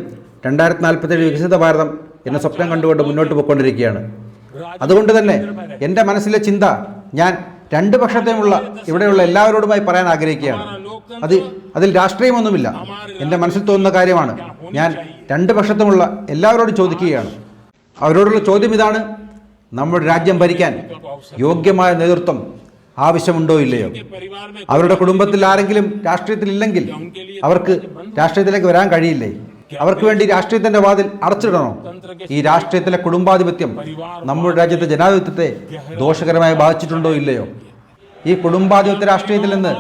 2047 വികസിത ഭാരതം എന്ന സ്വപ്നം കണ്ടുകൊണ്ട് മുന്നോട്ട് പോയിക്കൊണ്ടിരിക്കുകയാണ്. അതുകൊണ്ട് തന്നെ എൻ്റെ മനസ്സിലെ ചിന്ത, ഞാൻ രണ്ട് പക്ഷത്തെയുമുള്ള ഇവിടെയുള്ള എല്ലാവരോടുമായി പറയാൻ ആഗ്രഹിക്കുകയാണ്. അതിൽ രാഷ്ട്രീയമൊന്നുമില്ല, എൻ്റെ മനസ്സിൽ തോന്നുന്ന കാര്യമാണ്. ഞാൻ രണ്ട് പക്ഷത്തുമുള്ള എല്ലാവരോടും ചോദിക്കുകയാണ്. അവരോടുള്ള ചോദ്യം ഇതാണ്: നമ്മുടെ രാജ്യം ഭരിക്കാൻ യോഗ്യമായ നേതൃത്വം ആവശ്യമുണ്ടോ ഇല്ലയോ? അവരുടെ കുടുംബത്തിൽ ആരെങ്കിലും രാഷ്ട്രീയത്തിലില്ലെങ്കിൽ അവർക്ക് രാഷ്ട്രീയത്തിലേക്ക് വരാൻ കഴിയില്ലേ? അവർക്ക് വേണ്ടി രാഷ്ട്രീയത്തിന്റെ വാതിൽ അടച്ചിടണോ? ഈ രാഷ്ട്രീയത്തിലെ കുടുംബാധിപത്യം നമ്മുടെ രാജ്യത്തെ ജനാധിപത്യത്തെ ദോഷകരമായി ബാധിച്ചിട്ടുണ്ടോ ഇല്ലയോ? ഈ കുടുംബാധിപത്യ രാഷ്ട്രീയത്തിൽ നിന്ന്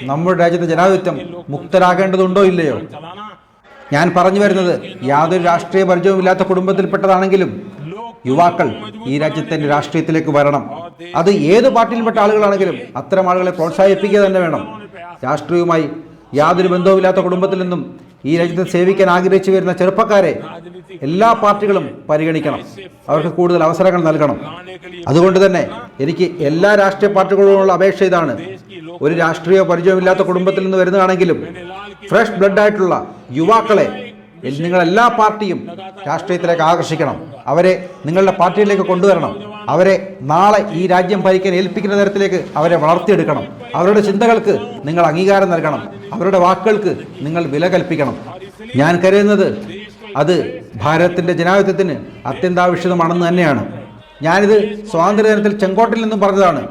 നമ്മുടെ രാജ്യത്തെ ജനാധിപത്യം മുക്തരാകേണ്ടതുണ്ടോ ഇല്ലയോ? ഞാൻ പറഞ്ഞു വരുന്നത്, യാതൊരു രാഷ്ട്രീയ പരിചയവുമില്ലാത്ത കുടുംബത്തിൽപ്പെട്ടതാണെങ്കിലും യുവാക്കൾ ഈ രാജ്യത്തിന്റെ രാഷ്ട്രീയത്തിലേക്ക് വരണം. അത് ഏത് പാർട്ടിയിൽപ്പെട്ട ആളുകളാണെങ്കിലും അത്തരം ആളുകളെ പ്രോത്സാഹിപ്പിക്കുക തന്നെ വേണം. രാഷ്ട്രീയവുമായി യാതൊരു ബന്ധവുമില്ലാത്ത കുടുംബത്തിൽ നിന്നും ഈ രാജ്യത്തെ സേവിക്കാൻ ആഗ്രഹിച്ചു വരുന്ന ചെറുപ്പക്കാരെ എല്ലാ പാർട്ടികളും പരിഗണിക്കണം, അവർക്ക് കൂടുതൽ അവസരങ്ങൾ നൽകണം. അതുകൊണ്ട് തന്നെ എനിക്ക് എല്ലാ രാഷ്ട്രീയ പാർട്ടികളോടുള്ള അപേക്ഷ ഇതാണ്: ഒരു രാഷ്ട്രീയ പരിചയമില്ലാത്ത കുടുംബത്തിൽ നിന്ന് വരുന്നതാണെങ്കിലും ഫ്രഷ് ബ്ലഡ് ആയിട്ടുള്ള യുവാക്കളെ നിങ്ങളെല്ലാ പാർട്ടിയും രാഷ്ട്രീയത്തിലേക്ക് ആകർഷിക്കണം. അവരെ നിങ്ങളുടെ പാർട്ടിയിലേക്ക് കൊണ്ടുവരണം. അവരെ നാളെ ഈ രാജ്യം ഭരിക്കാൻ ഏൽപ്പിക്കുന്ന തരത്തിലേക്ക് അവരെ വളർത്തിയെടുക്കണം. അവരുടെ ചിന്തകൾക്ക് നിങ്ങൾ അംഗീകാരം നൽകണം. അവരുടെ വാക്കുകൾക്ക് നിങ്ങൾ വില കൽപ്പിക്കണം. ഞാൻ കരുതുന്നത് അത് ഭാരതത്തിൻ്റെ ജനാധിപത്യത്തിന് അത്യന്താപേക്ഷിതമാണെന്ന് തന്നെയാണ്. ഞാനിത് സ്വാതന്ത്ര്യദിനത്തിൽ ചെങ്കോട്ടിൽ നിന്നും പറഞ്ഞതാണ്.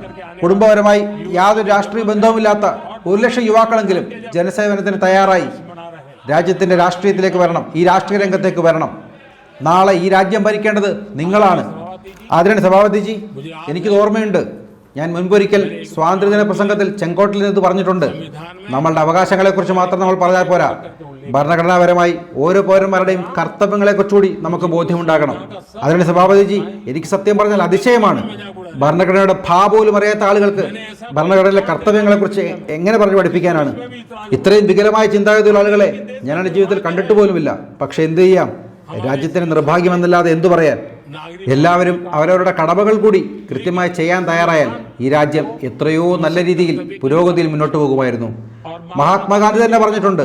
കുടുംബപരമായി യാതൊരു രാഷ്ട്രീയ ബന്ധവുമില്ലാത്ത 1,00,000 യുവാക്കളെങ്കിലും ജനസേവനത്തിന് തയ്യാറായി രാജ്യത്തിൻ്റെ രാഷ്ട്രീയത്തിലേക്ക് വരണം, ഈ രാഷ്ട്രീയ രംഗത്തേക്ക് വരണം. നാളെ ഈ രാജ്യം ഭരിക്കേണ്ടത് നിങ്ങളാണ്. ആദരണീയ സഭാപതിജി, എനിക്കിത് ഓർമ്മയുണ്ട്. ഞാൻ മുൻപൊരിക്കൽ സ്വാതന്ത്ര്യദിന പ്രസംഗത്തിൽ ചെങ്കോട്ടിൽ നിന്ന് പറഞ്ഞിട്ടുണ്ട്. നമ്മളുടെ അവകാശങ്ങളെക്കുറിച്ച് മാത്രം നമ്മൾ പറഞ്ഞാൽ പോരാ, ഭരണഘടനാപരമായി ഓരോ പൗരന്മാരുടെയും കർത്തവ്യങ്ങളെക്കുറിച്ചുകൂടി നമുക്ക് ബോധ്യമുണ്ടാകണം. ആദരണീയ സഭാപതിജി, എനിക്ക് സത്യം പറഞ്ഞാൽ അതിശയമാണ്. ഭരണഘടനയുടെ ഭാ പോലും അറിയാത്ത ആളുകൾക്ക് ഭരണഘടനയിലെ കർത്തവ്യങ്ങളെക്കുറിച്ച് എങ്ങനെ പറഞ്ഞു പഠിപ്പിക്കാനാണ്? ഇത്രയും വികലമായ ചിന്താഗതിയുള്ള ആളുകളെ ഞാൻ എൻ്റെ ജീവിതത്തിൽ കണ്ടിട്ട് പോലുമില്ല. പക്ഷെ എന്ത് ചെയ്യാം, രാജ്യത്തിന് നിർഭാഗ്യമെന്നല്ലാതെ എന്തു പറയാൻ? എല്ലാവരും അവരവരുടെ കടമകൾ കൂടി കൃത്യമായി ചെയ്യാൻ തയ്യാറായാൽ ഈ രാജ്യം എത്രയോ നല്ല രീതിയിൽ പുരോഗതിയിൽ മുന്നോട്ട് പോകുമായിരുന്നു. മഹാത്മാഗാന്ധി തന്നെ പറഞ്ഞിട്ടുണ്ട്.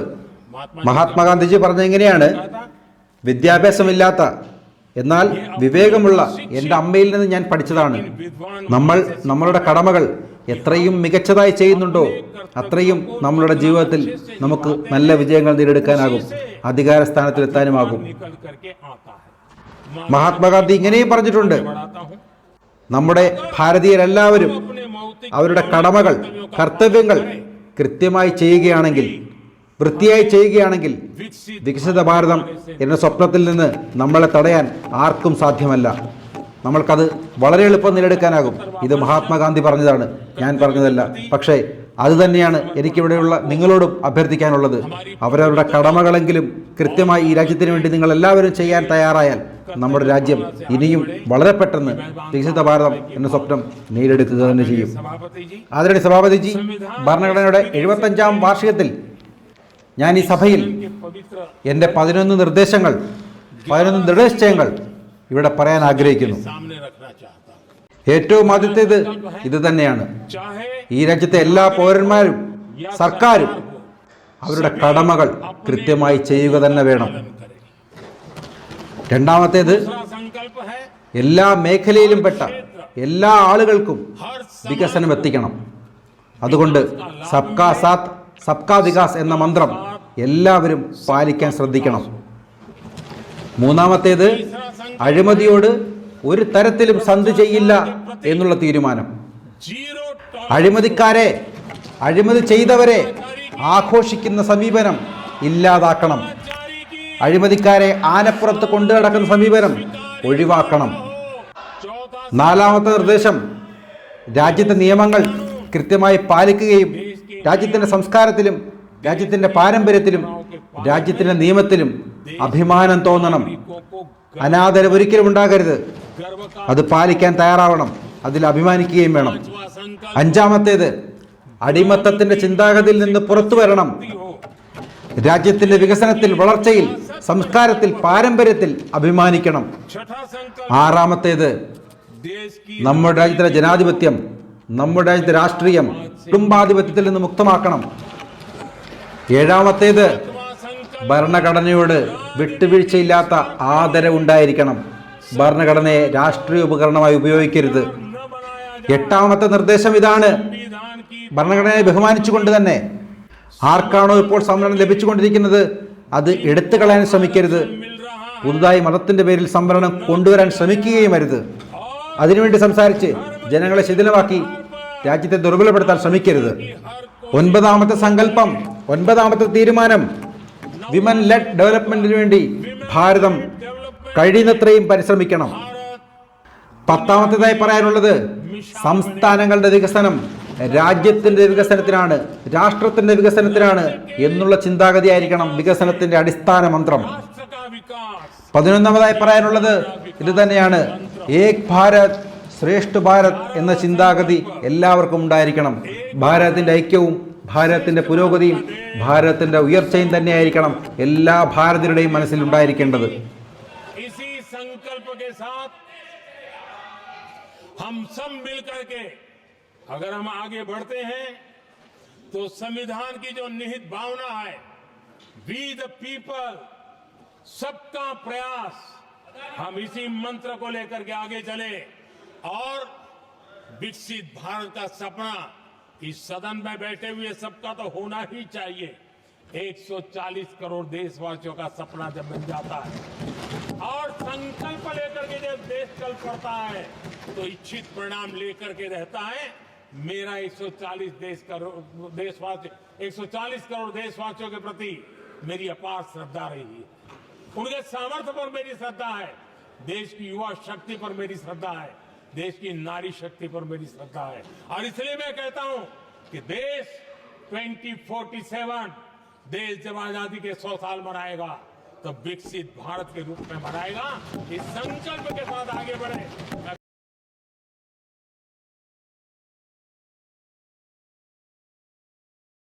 മഹാത്മാഗാന്ധിജി പറഞ്ഞ എങ്ങനെയാണ്: വിദ്യാഭ്യാസമില്ലാത്ത എന്നാൽ വിവേകമുള്ള എൻ്റെ അമ്മയിൽ നിന്ന് ഞാൻ പഠിച്ചതാണ്. നമ്മൾ നമ്മളുടെ കടമകൾ എത്രയും മികച്ചതായി ചെയ്യുന്നുണ്ടോ അത്രയും നമ്മളുടെ ജീവിതത്തിൽ നമുക്ക് നല്ല വിജയങ്ങൾ നേടിയെടുക്കാനാകും, അധികാര സ്ഥാനത്തിലെത്താനുമാകും. മഹാത്മാഗാന്ധി ഇങ്ങനെയും പറഞ്ഞിട്ടുണ്ട്: നമ്മുടെ ഭാരതീയരെല്ലാവരും അവരുടെ കടമകൾ, കർത്തവ്യങ്ങൾ കൃത്യമായി ചെയ്യുകയാണെങ്കിൽ, വൃത്തിയായി ചെയ്യുകയാണെങ്കിൽ വികസിത ഭാരതം എന്ന സ്വപ്നത്തിൽ നിന്ന് നമ്മളെ തടയാൻ ആർക്കും സാധ്യമല്ല. നമ്മൾക്കത് വളരെ എളുപ്പം നേടിയെടുക്കാനാകും. ഇത് മഹാത്മാഗാന്ധി പറഞ്ഞതാണ്, ഞാൻ പറഞ്ഞതല്ല. പക്ഷേ അത് തന്നെയാണ് എനിക്കിവിടെയുള്ള നിങ്ങളോടും അഭ്യർത്ഥിക്കാനുള്ളത്. അവരവരുടെ കടമകളെങ്കിലും കൃത്യമായി ഈ രാജ്യത്തിന് വേണ്ടി നിങ്ങൾ എല്ലാവരും ചെയ്യാൻ തയ്യാറായാൽ നമ്മുടെ രാജ്യം ഇനിയും വളരെ പെട്ടെന്ന് വികസിത ഭാരതം എന്ന സ്വപ്നം നേടിയെടുക്കുക തന്നെ ചെയ്യും. ആദരണീയ സഭാപതിജി, ഭരണഘടനയുടെ 75ാം വാർഷികത്തിൽ ഞാൻ ഈ സഭയിൽ എൻ്റെ 11 നിർദ്ദേശങ്ങൾ, 11 ദൃഢനിശ്ചയങ്ങൾ ഇവിടെ പറയാൻ ആഗ്രഹിക്കുന്നു. ഏറ്റവും ആദ്യത്തേത് ഇത് തന്നെയാണ്: ഈ രാജ്യത്തെ എല്ലാ പൗരന്മാരും സർക്കാരും അവരുടെ കടമകൾ കൃത്യമായി ചെയ്യുക തന്നെ വേണം. രണ്ടാമത്തേത്, എല്ലാ മേഖലയിലും പെട്ട എല്ലാ ആളുകൾക്കും വികസനം എത്തിക്കണം. അതുകൊണ്ട് സബ്കാ സാത്ത് സബ്കാ വികാസ് എന്ന മന്ത്രം എല്ലാവരും പാലിക്കാൻ ശ്രദ്ധിക്കണം. മൂന്നാമത്തേത്, അഴിമതിയോട് ഒരു തരത്തിലും സന്ധി ചെയ്യില്ല എന്നുള്ള തീരുമാനം. അഴിമതി ചെയ്തവരെ ആഘോഷിക്കുന്ന സമീപനം ഇല്ലാതാക്കണം. അഴിമതിക്കാരെ ആനപ്പുറത്ത് കൊണ്ടു നടക്കുന്ന സമീപനം ഒഴിവാക്കണം. നാലാമത്തെ നിർദ്ദേശം, രാജ്യത്തെ നിയമങ്ങൾ കൃത്യമായി പാലിക്കുകയും രാജ്യത്തിൻ്റെ സംസ്കാരത്തിലും രാജ്യത്തിൻ്റെ പാരമ്പര്യത്തിലും രാജ്യത്തിൻ്റെ നിയമത്തിലും അഭിമാനം തോന്നണം. അനാദരവ് ഒരിക്കലും ഉണ്ടാകരുത്. അത് പാലിക്കാൻ തയ്യാറാവണം, അതിൽ അഭിമാനിക്കുകയും വേണം. അഞ്ചാമത്തേത്, അടിമത്തത്തിൻ്റെ ചിന്താഗതിയിൽ നിന്ന് പുറത്തു വരണം. രാജ്യത്തിൻ്റെ വികസനത്തിൽ, വളർച്ചയിൽ, സംസ്കാരത്തിൽ, പാരമ്പര്യത്തിൽ അഭിമാനിക്കണം. ആറാമത്തേത്, നമ്മുടെ രാജ്യത്തിലെ ജനാധിപത്യം, നമ്മുടെ രാജ്യത്തെ രാഷ്ട്രീയം കുടുംബാധിപത്യത്തിൽ നിന്ന് മുക്തമാക്കണം. ഏഴാമത്തേത്, ഭരണഘടനയോട് വിട്ടുവീഴ്ചയില്ലാത്ത ആദരവുണ്ടായിരിക്കണം. ഭരണഘടനയെ രാഷ്ട്രീയ ഉപകരണമായി ഉപയോഗിക്കരുത്. എട്ടാമത്തെ നിർദ്ദേശം ഇതാണ്. ഭരണഘടനയെ ബഹുമാനിച്ചുകൊണ്ട് തന്നെ ആർക്കാണോ ഇപ്പോൾ സംവരണം ലഭിച്ചുകൊണ്ടിരിക്കുന്നത് അത് എടുത്തു കളയാൻ ശ്രമിക്കരുത്. പുതുതായി മതത്തിന്റെ പേരിൽ സംവരണം കൊണ്ടുവരാൻ ശ്രമിക്കുകയും അരുത്. അതിനുവേണ്ടി സംസാരിച്ച് ജനങ്ങളെ ശിഥിലമാക്കി രാജ്യത്തെ ദുർബലപ്പെടുത്താൻ ശ്രമിക്കരുത്. ഒൻപതാമത്തെ സങ്കല്പം, ഒൻപതാമത്തെ തീരുമാനം, വിമൻ ലെഡ് ഡെവലപ്മെന്റിന് വേണ്ടി ഭാരതം കഴിയുന്നത്രയും പരിശ്രമിക്കണം. പത്താമത്തേതായി പറയാനുള്ളത് സംസ്ഥാനങ്ങളുടെ വികസനം രാജ്യത്തിന്റെ വികസനത്തിനാണ്, രാഷ്ട്രത്തിന്റെ വികസനത്തിനാണ് എന്നുള്ള ചിന്താഗതിയായിരിക്കണം വികസനത്തിന്റെ അടിസ്ഥാന മന്ത്രം. 11ാമതായി പറയാനുള്ളത് ഇത് തന്നെയാണ്. ഏക് ഭാരത് ശ്രേഷ്ഠ ഭാരത് എന്ന ചിന്താഗതി എല്ലാവർക്കും ഉണ്ടായിരിക്കണം. ഭാരതത്തിന്റെ ഐക്യവും ഭാരതത്തിന്റെ പുരോഗതിയും ഭാരതത്തിന്റെ ഉയർച്ചയും തന്നെയായിരിക്കണം എല്ലാ ഭാരതീയരുടെയും മനസ്സിൽ ഉണ്ടായിരിക്കേണ്ടത്. हम सब मिलकर के अगर हम आगे बढ़ते हैं तो संविधान की जो निहित भावना है, वी द पीपल, सबका प्रयास, हम इसी मंत्र को लेकर के आगे चले और विकसित भारत का सपना इस सदन में बैठे हुए सबका तो होना ही चाहिए. 140 करोड़ देशवासियों का सपना जब बन जाता है और संकल्प लेकर के जब देश कल करता है तो इच्छित परिणाम लेकर के रहता है. मेरा 140 करोड़ देशवासियों के प्रति मेरी अपार श्रद्धा रही है. उनके सामर्थ्य पर मेरी श्रद्धा है, देश की युवा शक्ति पर मेरी श्रद्धा है, देश की नारी शक्ति पर मेरी श्रद्धा है. और इसलिए मैं कहता हूं कि देश 2047 देश जब आजादी के 100 साल मनाएगा तो विकसित भारत के रूप में मनाएगा. इस संकल्प के साथ आगे बढ़े.